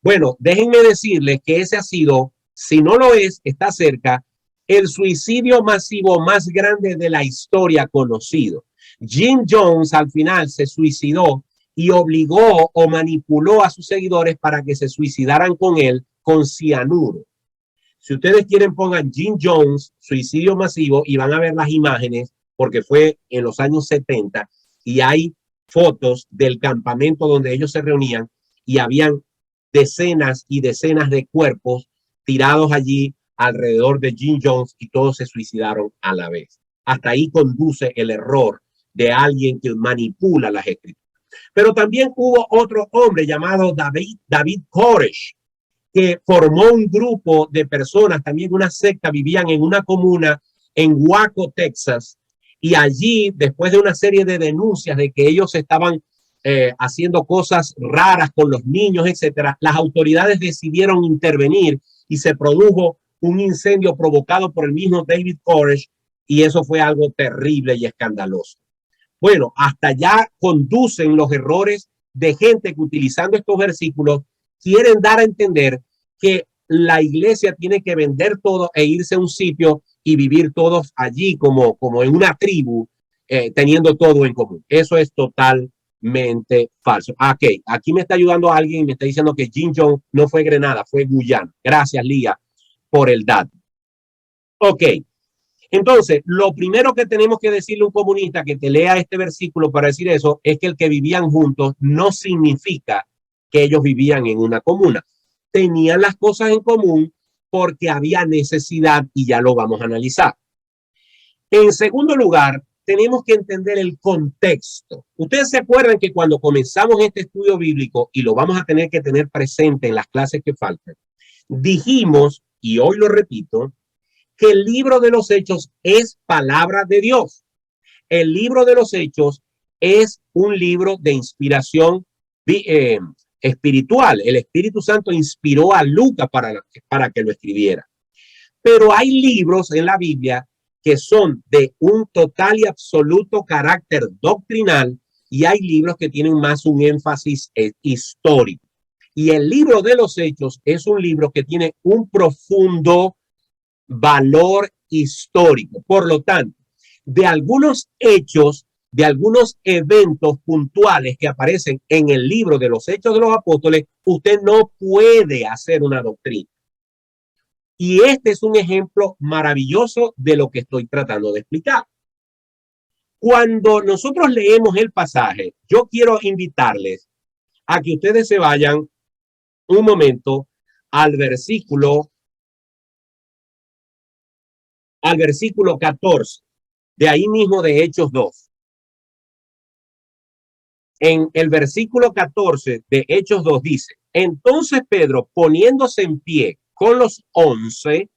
Bueno, déjenme decirles que ese ha sido, si no lo es, está cerca, el suicidio masivo más grande de la historia conocido. Jim Jones al final se suicidó y obligó o manipuló a sus seguidores para que se suicidaran con él con cianuro. Si ustedes quieren, pongan Jim Jones, suicidio masivo, y van a ver las imágenes, porque fue en los años 70, y hay fotos del campamento donde ellos se reunían y habían decenas y decenas de cuerpos tirados allí alrededor de Jim Jones y todos se suicidaron a la vez. Hasta ahí conduce el error de alguien que manipula las escrituras. Pero también hubo otro hombre llamado David Koresh, que formó un grupo de personas, también una secta, vivían en una comuna en Waco, Texas, y allí, después de una serie de denuncias de que ellos estaban haciendo cosas raras con los niños, etcétera, las autoridades decidieron intervenir y se produjo un incendio provocado por el mismo David Koresh, y eso fue algo terrible y escandaloso. Bueno, hasta allá conducen los errores de gente que utilizando estos versículos quieren dar a entender que la iglesia tiene que vender todo e irse a un sitio y vivir todos allí como en una tribu, teniendo todo en común. Eso es totalmente falso. Ok, aquí me está ayudando alguien y me está diciendo que Jim Jones no fue Grenada, fue Guyana. Gracias, Lía, por el dato. Ok, entonces, lo primero que tenemos que decirle a un comunista que te lea este versículo para decir eso es que el que vivían juntos no significa que ellos vivían en una comuna. Tenían las cosas en común porque había necesidad y ya lo vamos a analizar. En segundo lugar, tenemos que entender el contexto. Ustedes se acuerdan que cuando comenzamos este estudio bíblico, y lo vamos a tener que tener presente en las clases que faltan, dijimos, y hoy lo repito, que el libro de los Hechos es palabra de Dios. El libro de los Hechos es un libro de inspiración espiritual. El Espíritu Santo inspiró a Lucas para que lo escribiera. Pero hay libros en la Biblia que son de un total y absoluto carácter doctrinal, y hay libros que tienen más un énfasis histórico. Y el libro de los Hechos es un libro que tiene un profundo valor histórico. Por lo tanto, de algunos hechos, de algunos eventos puntuales que aparecen en el libro de los Hechos de los Apóstoles, usted no puede hacer una doctrina. Y este es un ejemplo maravilloso de lo que estoy tratando de explicar. Cuando nosotros leemos el pasaje, yo quiero invitarles a que ustedes se vayan un momento al versículo 14, de ahí mismo de Hechos 2. En el versículo 14 de Hechos 2 dice: entonces Pedro, poniéndose en pie con los 11,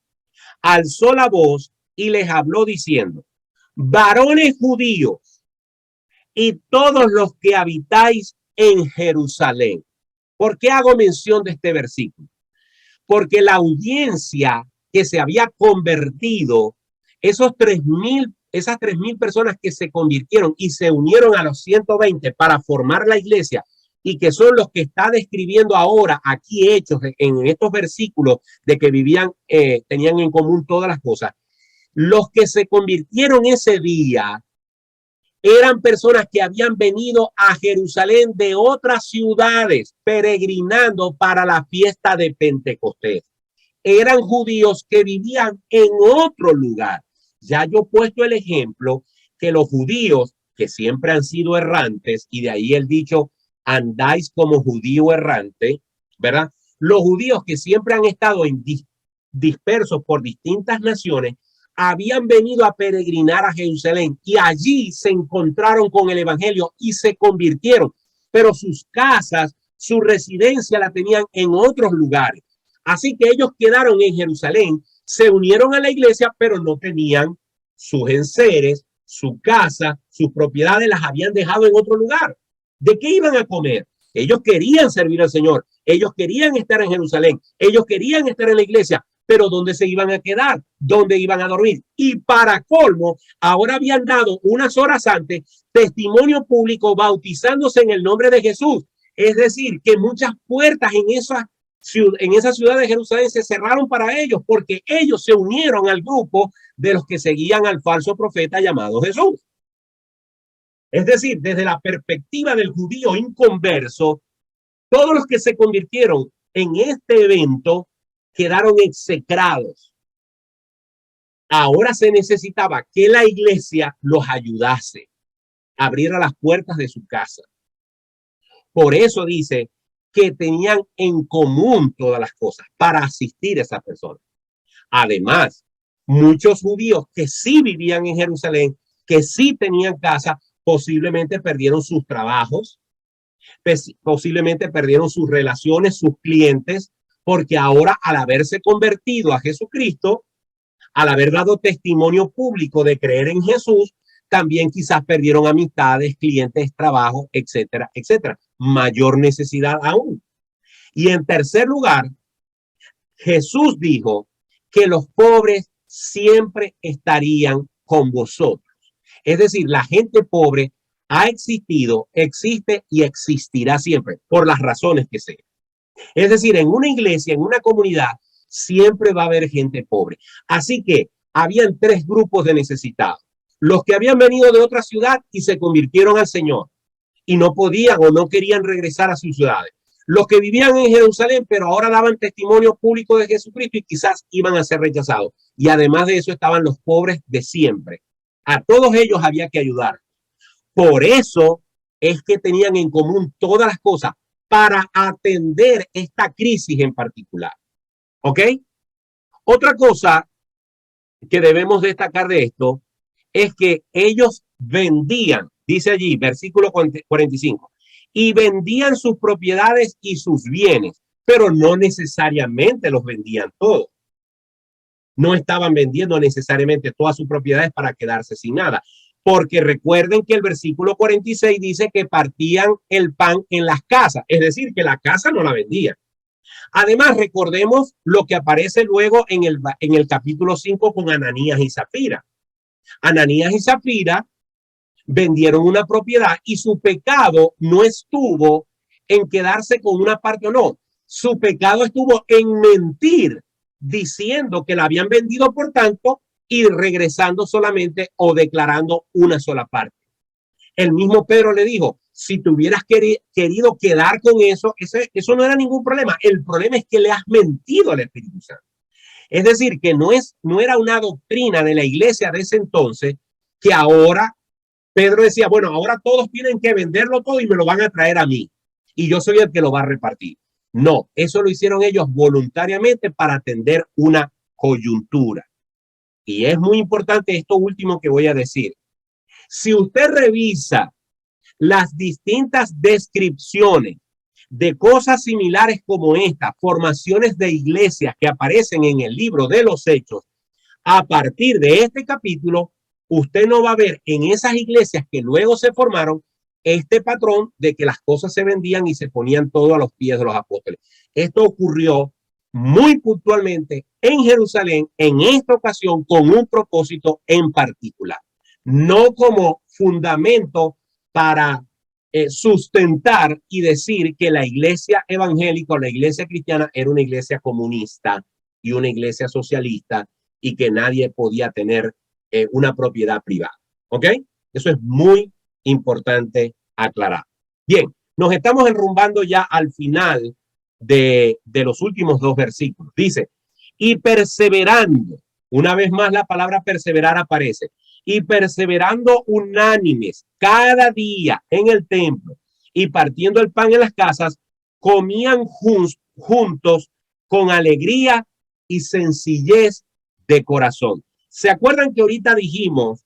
alzó la voz y les habló diciendo: varones judíos y todos los que habitáis en Jerusalén. ¿Por qué hago mención de este versículo? Porque la audiencia que se había convertido, esas 3,000 personas que se convirtieron y se unieron a los 120 para formar la iglesia, y que son los que está describiendo ahora aquí Hechos en estos versículos de que vivían, tenían en común todas las cosas. Los que se convirtieron ese día eran personas que habían venido a Jerusalén de otras ciudades peregrinando para la fiesta de Pentecostés. Eran judíos que vivían en otro lugar. Ya yo he puesto el ejemplo que los judíos, que siempre han sido errantes, y de ahí el dicho, andáis como judío errante, ¿verdad? Los judíos que siempre han estado dispersos por distintas naciones, habían venido a peregrinar a Jerusalén y allí se encontraron con el evangelio y se convirtieron, pero sus casas, su residencia la tenían en otros lugares. Así que ellos quedaron en Jerusalén, se unieron a la iglesia, pero no tenían sus enseres, su casa, sus propiedades las habían dejado en otro lugar. ¿De qué iban a comer? Ellos querían servir al Señor, ellos querían estar en Jerusalén, ellos querían estar en la iglesia, pero ¿dónde se iban a quedar? ¿Dónde iban a dormir? Y para colmo, ahora habían dado unas horas antes testimonio público bautizándose en el nombre de Jesús. Es decir, que muchas puertas en esa ciudad de Jerusalén se cerraron para ellos, porque ellos se unieron al grupo de los que seguían al falso profeta llamado Jesús. Es decir, desde la perspectiva del judío inconverso, todos los que se convirtieron en este evento quedaron execrados. Ahora se necesitaba que la iglesia los ayudase, abriera las puertas de su casa. Por eso dice que tenían en común todas las cosas para asistir a esa persona. Además, muchos judíos que sí vivían en Jerusalén, que sí tenían casa, posiblemente perdieron sus trabajos, posiblemente perdieron sus relaciones, sus clientes, porque ahora, al haberse convertido a Jesucristo, al haber dado testimonio público de creer en Jesús, también quizás perdieron amistades, clientes, trabajo, etcétera, etcétera. Mayor necesidad aún. Y en tercer lugar, Jesús dijo que los pobres siempre estarían con vosotros. Es decir, la gente pobre ha existido, existe y existirá siempre, por las razones que sean. Es decir, en una iglesia, en una comunidad, siempre va a haber gente pobre. Así que habían 3 grupos de necesitados. Los que habían venido de otra ciudad y se convirtieron al Señor y no podían o no querían regresar a sus ciudades. Los que vivían en Jerusalén, pero ahora daban testimonio público de Jesucristo y quizás iban a ser rechazados. Y además de eso estaban los pobres de siempre. A todos ellos había que ayudar. Por eso es que tenían en común todas las cosas para atender esta crisis en particular. ¿Ok? Otra cosa que debemos destacar de esto es que ellos vendían, dice allí, versículo 45, y vendían sus propiedades y sus bienes, pero no necesariamente los vendían todos. No estaban vendiendo necesariamente todas sus propiedades para quedarse sin nada. Porque recuerden que el versículo 46 dice que partían el pan en las casas, es decir, que la casa no la vendían. Además, recordemos lo que aparece luego en el capítulo 5 con Ananías y Zafira. Ananías y Zafira vendieron una propiedad y su pecado no estuvo en quedarse con una parte o no. Su pecado estuvo en mentir, diciendo que la habían vendido por tanto y regresando solamente o declarando una sola parte. El mismo Pedro le dijo, si te hubieras querido quedar con eso no era ningún problema. El problema es que le has mentido al Espíritu Santo. Es decir, que no era una doctrina de la iglesia de ese entonces que ahora Pedro decía, bueno, ahora todos tienen que venderlo todo y me lo van a traer a mí. Y yo soy el que lo va a repartir. No, eso lo hicieron ellos voluntariamente para atender una coyuntura. Y es muy importante esto último que voy a decir. Si usted revisa las distintas descripciones de cosas similares como esta, formaciones de iglesias que aparecen en el libro de los Hechos, a partir de este capítulo, usted no va a ver en esas iglesias que luego se formaron este patrón de que las cosas se vendían y se ponían todo a los pies de los apóstoles. Esto ocurrió muy puntualmente en Jerusalén, en esta ocasión, con un propósito en particular, no como fundamento para sustentar y decir que la iglesia evangélica o la iglesia cristiana era una iglesia comunista y una iglesia socialista y que nadie podía tener una propiedad privada. ¿Ok? Eso es muy importante aclarar. Bien, nos estamos enrumbando ya al final de los últimos dos versículos. Dice, y perseverando, una vez más la palabra perseverar aparece, y perseverando unánimes cada día en el templo y partiendo el pan en las casas, comían juntos con alegría y sencillez de corazón. ¿Se acuerdan que ahorita dijimos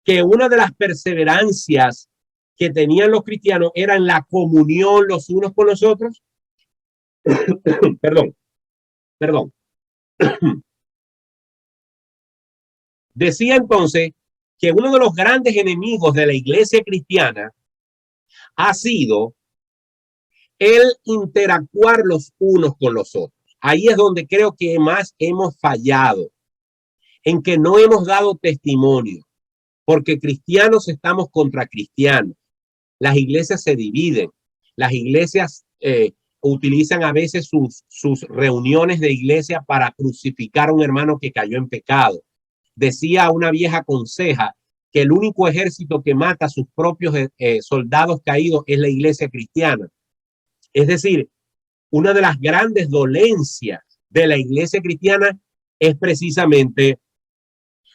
que una de las perseverancias que tenían los cristianos era en la comunión los unos con los otros? Perdón. Decía entonces que uno de los grandes enemigos de la iglesia cristiana ha sido el interactuar los unos con los otros. Ahí es donde creo que más hemos fallado, en que no hemos dado testimonio, porque cristianos estamos contra cristianos. Las iglesias se dividen, las iglesias utilizan a veces sus reuniones de iglesia para crucificar a un hermano que cayó en pecado. Decía una vieja conseja que el único ejército que mata a sus propios soldados caídos es la iglesia cristiana. Es decir, una de las grandes dolencias de la iglesia cristiana es precisamente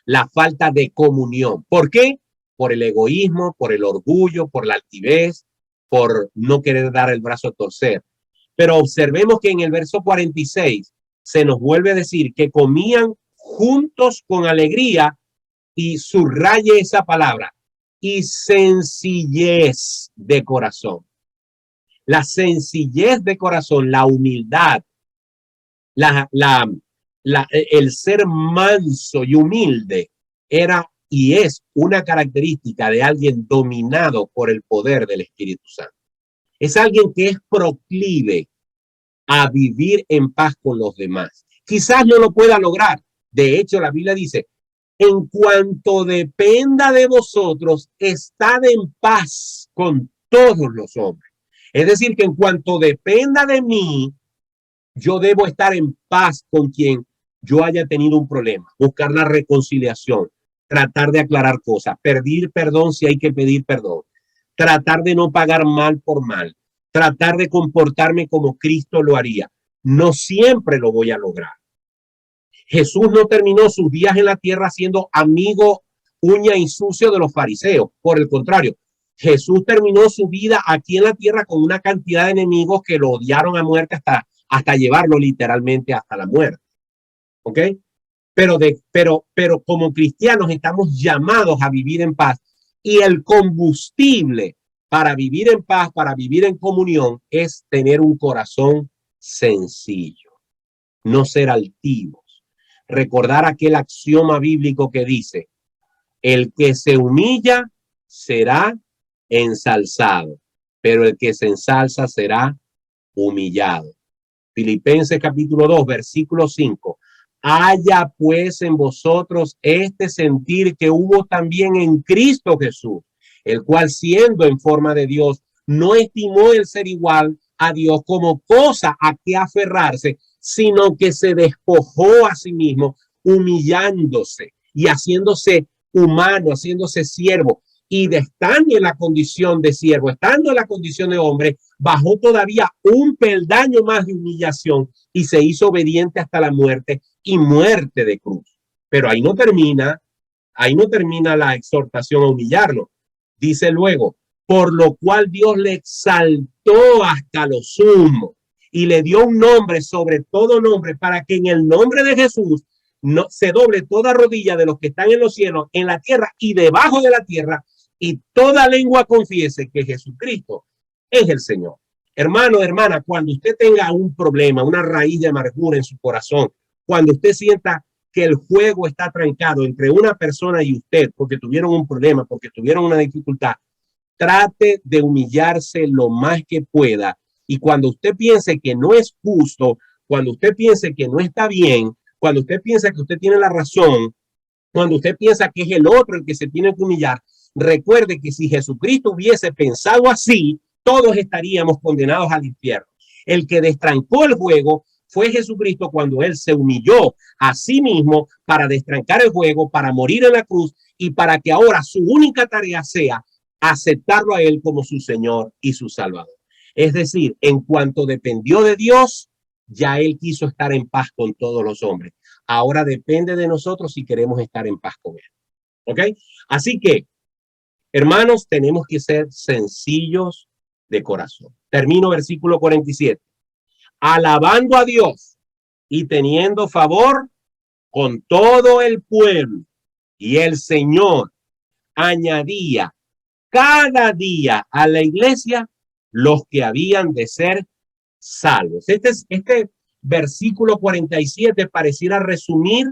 la falta de comunión. ¿Por qué? Por el egoísmo, por el orgullo, por la altivez, por no querer dar el brazo a torcer. Pero observemos que en el verso 46 se nos vuelve a decir que comían juntos con alegría y subraye esa palabra y sencillez de corazón. La sencillez de corazón, la humildad, el ser manso y humilde era y es una característica de alguien dominado por el poder del Espíritu Santo. Es alguien que es proclive a vivir en paz con los demás. Quizás no lo pueda lograr. De hecho, la Biblia dice, en cuanto dependa de vosotros, estad en paz con todos los hombres. Es decir, que en cuanto dependa de mí, yo debo estar en paz con quien yo haya tenido un problema, buscar la reconciliación, tratar de aclarar cosas, pedir perdón si hay que pedir perdón, tratar de no pagar mal por mal, tratar de comportarme como Cristo lo haría. No siempre lo voy a lograr. Jesús no terminó sus días en la tierra siendo amigo, uña y sucio de los fariseos. Por el contrario, Jesús terminó su vida aquí en la tierra con una cantidad de enemigos que lo odiaron a muerte hasta llevarlo literalmente hasta la muerte. ¿Ok? Pero como cristianos estamos llamados a vivir en paz y el combustible para vivir en paz, para vivir en comunión, es tener un corazón sencillo, no ser altivos. Recordar aquel axioma bíblico que dice, el que se humilla será ensalzado, pero el que se ensalza será humillado. Filipenses capítulo 2, versículo 5. Haya pues en vosotros este sentir que hubo también en Cristo Jesús, el cual siendo en forma de Dios, no estimó el ser igual a Dios como cosa a que aferrarse, sino que se despojó a sí mismo, humillándose y haciéndose humano, haciéndose siervo. Y de estando en la condición de siervo, estando en la condición de hombre, bajó todavía un peldaño más de humillación y se hizo obediente hasta la muerte y muerte de cruz. Pero ahí no termina la exhortación a humillarlo. Dice luego, por lo cual Dios le exaltó hasta lo sumo y le dio un nombre sobre todo nombre, para que en el nombre de Jesús no se doble toda rodilla de los que están en los cielos, en la tierra y debajo de la tierra, y toda lengua confiese que Jesucristo es el Señor. Hermano, hermana, cuando usted tenga un problema, una raíz de amargura en su corazón, cuando usted sienta que el juego está trancado entre una persona y usted porque tuvieron un problema, porque tuvieron una dificultad, trate de humillarse lo más que pueda. Y cuando usted piense que no es justo, cuando usted piense que no está bien, cuando usted piensa que usted tiene la razón, cuando usted piensa que es el otro el que se tiene que humillar, recuerde que si Jesucristo hubiese pensado así, todos estaríamos condenados al infierno. El que destrancó el juego fue Jesucristo cuando él se humilló a sí mismo para destrancar el juego, para morir en la cruz y para que ahora su única tarea sea aceptarlo a él como su Señor y su Salvador. Es decir, en cuanto dependió de Dios, ya él quiso estar en paz con todos los hombres. Ahora depende de nosotros si queremos estar en paz con él. ¿Ok? Así que, hermanos, tenemos que ser sencillos de corazón. Termino versículo 47. Alabando a Dios y teniendo favor con todo el pueblo. Y el Señor añadía cada día a la iglesia los que habían de ser salvos. Este versículo 47 pareciera resumir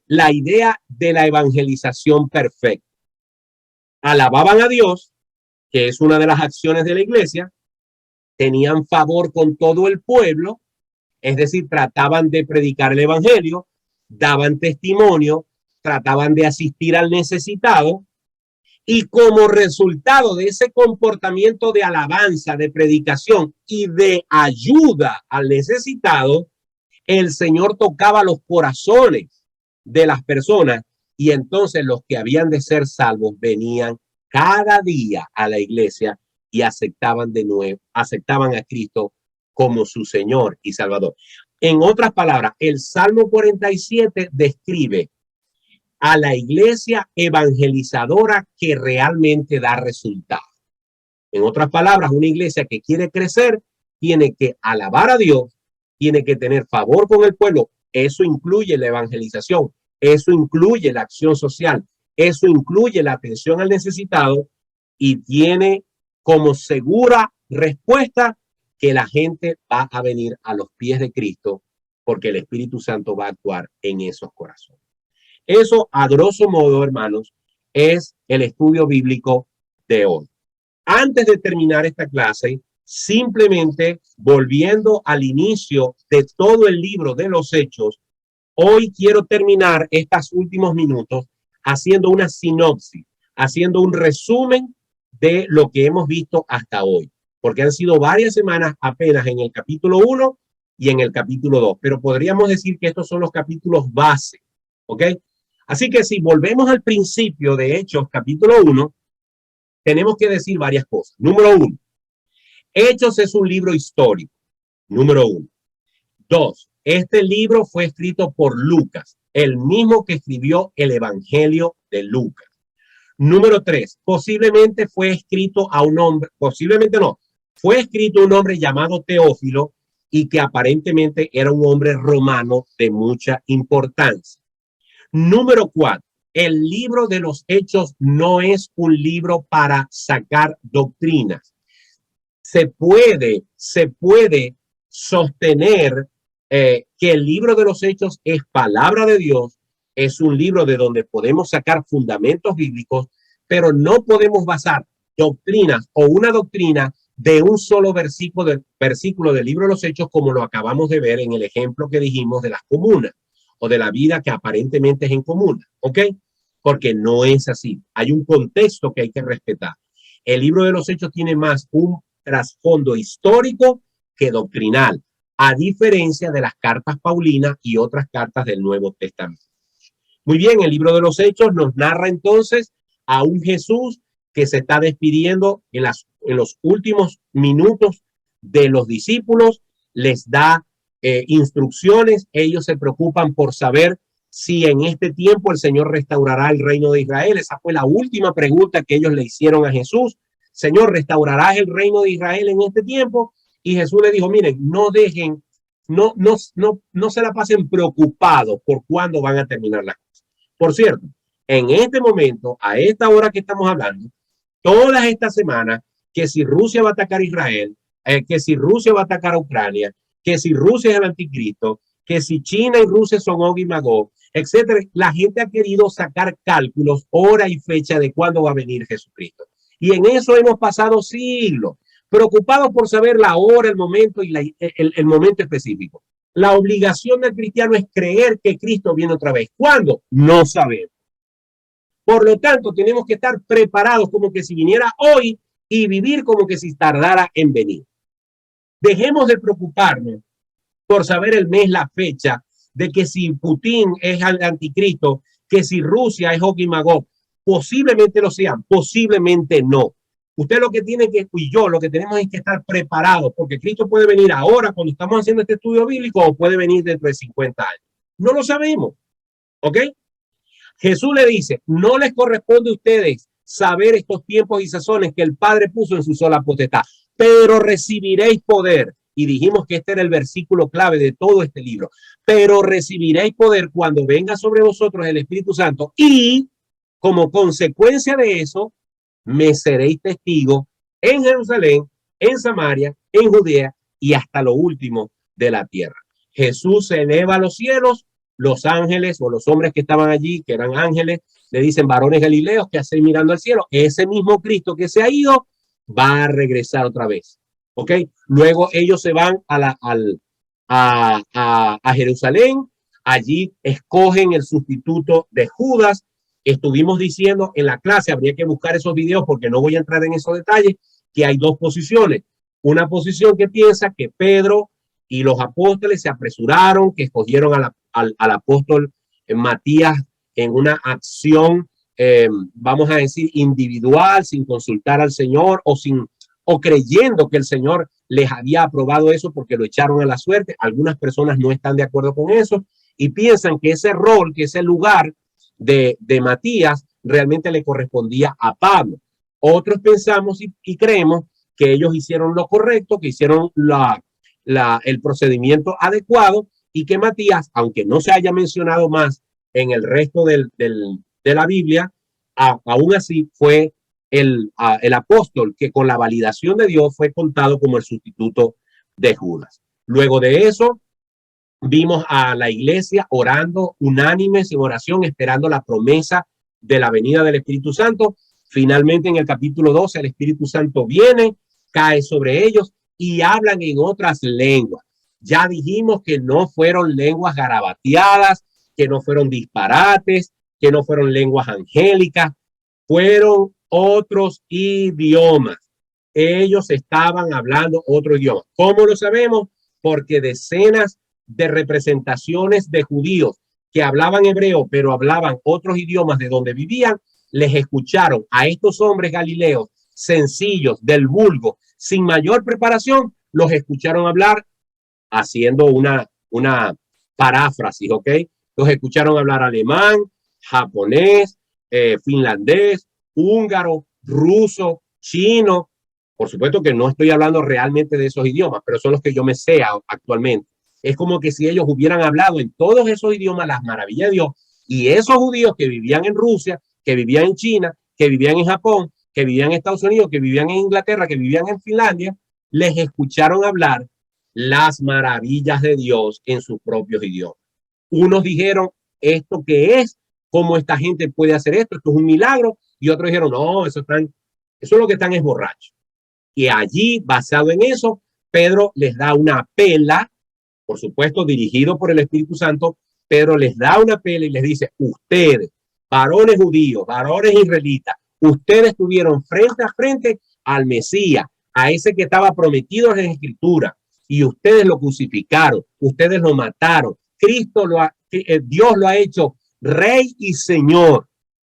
la idea de la evangelización perfecta. Alababan a Dios, que es una de las acciones de la iglesia, tenían favor con todo el pueblo, es decir, trataban de predicar el evangelio, daban testimonio, trataban de asistir al necesitado, y como resultado de ese comportamiento de alabanza, de predicación y de ayuda al necesitado, el Señor tocaba los corazones de las personas y entonces los que habían de ser salvos venían cada día a la iglesia y aceptaban a Cristo como su Señor y Salvador. En otras palabras, el Salmo 47 describe a la iglesia evangelizadora que realmente da resultados. En otras palabras, una iglesia que quiere crecer tiene que alabar a Dios, tiene que tener favor con el pueblo. Eso incluye la evangelización, eso incluye la acción social, eso incluye la atención al necesitado y tiene como segura respuesta que la gente va a venir a los pies de Cristo porque el Espíritu Santo va a actuar en esos corazones. Eso, a grosso modo, hermanos, es el estudio bíblico de hoy. Antes de terminar esta clase, simplemente volviendo al inicio de todo el libro de los Hechos, hoy quiero terminar estos últimos minutos haciendo una sinopsis, haciendo un resumen de lo que hemos visto hasta hoy, porque han sido varias semanas apenas en el capítulo 1 y en el capítulo 2, pero podríamos decir que estos son los capítulos base, ¿ok? Así que si volvemos al principio de Hechos, capítulo 1, tenemos que decir varias cosas. Número 1, Hechos es un libro histórico. Número 1. 2, este libro fue escrito por Lucas, el mismo que escribió el Evangelio de Lucas. Número 3, posiblemente fue escrito a un hombre, posiblemente no, fue escrito a un hombre llamado Teófilo y que aparentemente era un hombre romano de mucha importancia. Número 4, el libro de los Hechos no es un libro para sacar doctrinas. Se puede sostener que el libro de los Hechos es palabra de Dios, es un libro de donde podemos sacar fundamentos bíblicos, pero no podemos basar doctrinas o una doctrina de un solo versículo del libro de los Hechos, como lo acabamos de ver en el ejemplo que dijimos de las comunas o de la vida que aparentemente es en comuna, ¿ok? Porque no es así. Hay un contexto que hay que respetar. El libro de los Hechos tiene más un trasfondo histórico que doctrinal, a diferencia de las cartas paulinas y otras cartas del Nuevo Testamento. Muy bien, el libro de los Hechos nos narra entonces a un Jesús que se está despidiendo en los últimos minutos de los discípulos, les da instrucciones, ellos se preocupan por saber si en este tiempo el Señor restaurará el reino de Israel. Esa fue la última pregunta que ellos le hicieron a Jesús. Señor, ¿restaurarás el reino de Israel en este tiempo? Y Jesús le dijo, miren, no dejen, no se la pasen preocupados por cuándo van a terminar las cosas. Por cierto, en este momento, a esta hora que estamos hablando, todas estas semanas, que si Rusia va a atacar a Israel, que si Rusia va a atacar a Ucrania, que si Rusia es el anticristo, que si China y Rusia son Og y Magog, etcétera, la gente ha querido sacar cálculos, hora y fecha de cuándo va a venir Jesucristo. Y en eso hemos pasado siglos, preocupados por saber la hora, el momento y el momento específico. La obligación del cristiano es creer que Cristo viene otra vez. ¿Cuándo? No sabemos. Por lo tanto, tenemos que estar preparados como que si viniera hoy y vivir como que si tardara en venir. Dejemos de preocuparnos por saber el mes, la fecha, de que si Putin es el anticristo, que si Rusia es Og y Magog. Posiblemente lo sean, posiblemente no. Usted lo que tiene que, y yo lo que tenemos es que estar preparados, porque Cristo puede venir ahora cuando estamos haciendo este estudio bíblico o puede venir dentro de 50 años. No lo sabemos, ¿ok? Jesús le dice, no les corresponde a ustedes saber estos tiempos y sazones que el Padre puso en su sola potestad, pero recibiréis poder. Y dijimos que este era el versículo clave de todo este libro. Pero recibiréis poder cuando venga sobre vosotros el Espíritu Santo y como consecuencia de eso, me seréis testigos en Jerusalén, en Samaria, en Judea y hasta lo último de la tierra. Jesús se eleva a los cielos, los ángeles o los hombres que estaban allí, que eran ángeles, le dicen varones galileos, ¿qué hacen mirando al cielo? Ese mismo Cristo que se ha ido va a regresar otra vez. ¿Ok? Luego ellos se van a Jerusalén, allí escogen el sustituto de Judas. Estuvimos diciendo en la clase, habría que buscar esos videos porque no voy a entrar en esos detalles, que hay dos posiciones. Una posición que piensa que Pedro y los apóstoles se apresuraron, que escogieron al apóstol Matías en una acción, vamos a decir, individual, sin consultar al Señor o creyendo que el Señor les había aprobado eso porque lo echaron a la suerte. Algunas personas no están de acuerdo con eso y piensan que ese rol, que ese lugar de Matías realmente le correspondía a Pablo. Otros pensamos y creemos que ellos hicieron lo correcto, que hicieron el procedimiento adecuado y que Matías, aunque no se haya mencionado más en el resto de la Biblia, aún así fue el apóstol que con la validación de Dios fue contado como el sustituto de Judas. Luego de eso, vimos a la iglesia orando unánimes en oración, esperando la promesa de la venida del Espíritu Santo. Finalmente, en el capítulo 12, el Espíritu Santo viene, cae sobre ellos y hablan en otras lenguas. Ya dijimos que no fueron lenguas garabateadas, que no fueron disparates, que no fueron lenguas angélicas, fueron otros idiomas. Ellos estaban hablando otro idioma. ¿Cómo lo sabemos? Porque decenas de representaciones de judíos que hablaban hebreo, pero hablaban otros idiomas de donde vivían, les escucharon a estos hombres galileos sencillos, del vulgo, sin mayor preparación, los escucharon hablar haciendo una paráfrasis, ¿ok? Los escucharon hablar alemán, japonés, finlandés, húngaro, ruso, chino. Por supuesto que no estoy hablando realmente de esos idiomas, pero son los que yo me sé actualmente. Es como que si ellos hubieran hablado en todos esos idiomas las maravillas de Dios y esos judíos que vivían en Rusia, que vivían en China, que vivían en Japón, que vivían en Estados Unidos, que vivían en Inglaterra, que vivían en Finlandia, les escucharon hablar las maravillas de Dios en sus propios idiomas. Unos dijeron, ¿esto qué es? ¿Cómo esta gente puede hacer esto? Esto es un milagro. Y otros dijeron, no, eso es lo que están es borrachos. Y allí, basado en eso, Pedro les da una pela, por supuesto dirigido por el Espíritu Santo. Pedro les da una pela y les dice: ustedes, varones judíos, varones israelitas, ustedes estuvieron frente a frente al Mesías, a ese que estaba prometido en la Escritura, y ustedes lo crucificaron, ustedes lo mataron. Dios lo ha hecho Rey y Señor.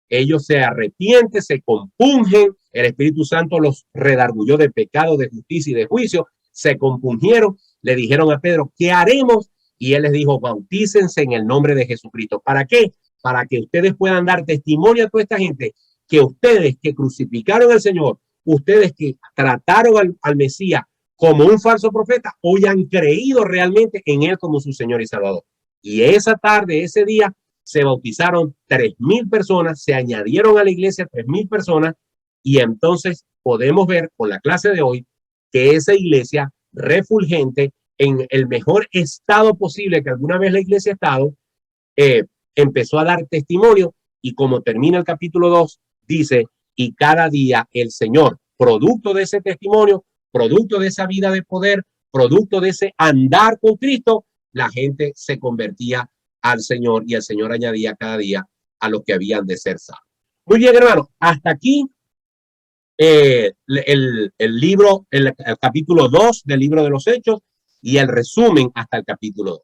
Ellos se arrepienten, se compungen, el Espíritu Santo los redarguyó de pecado, de justicia y de juicio, se compungieron, le dijeron a Pedro: ¿qué haremos? Y él les dijo: bautícense en el nombre de Jesucristo. ¿Para qué? Para que ustedes puedan dar testimonio a toda esta gente que ustedes que crucificaron al Señor, ustedes que trataron al Mesías como un falso profeta, hoy han creído realmente en él como su Señor y Salvador. Y esa tarde, ese día, se bautizaron 3,000 personas, se añadieron a la iglesia 3,000 personas, y entonces podemos ver con la clase de hoy que esa iglesia refulgente, en el mejor estado posible que alguna vez la iglesia ha estado, empezó a dar testimonio. Y como termina el capítulo 2, dice: y cada día el Señor, producto de ese testimonio, producto de esa vida de poder, producto de ese andar con Cristo, la gente se convertía al Señor, y el Señor añadía cada día a los que habían de ser salvos. Muy bien, hermanos, hasta aquí el libro, el capítulo 2 del libro de los Hechos, y el resumen hasta el capítulo 2.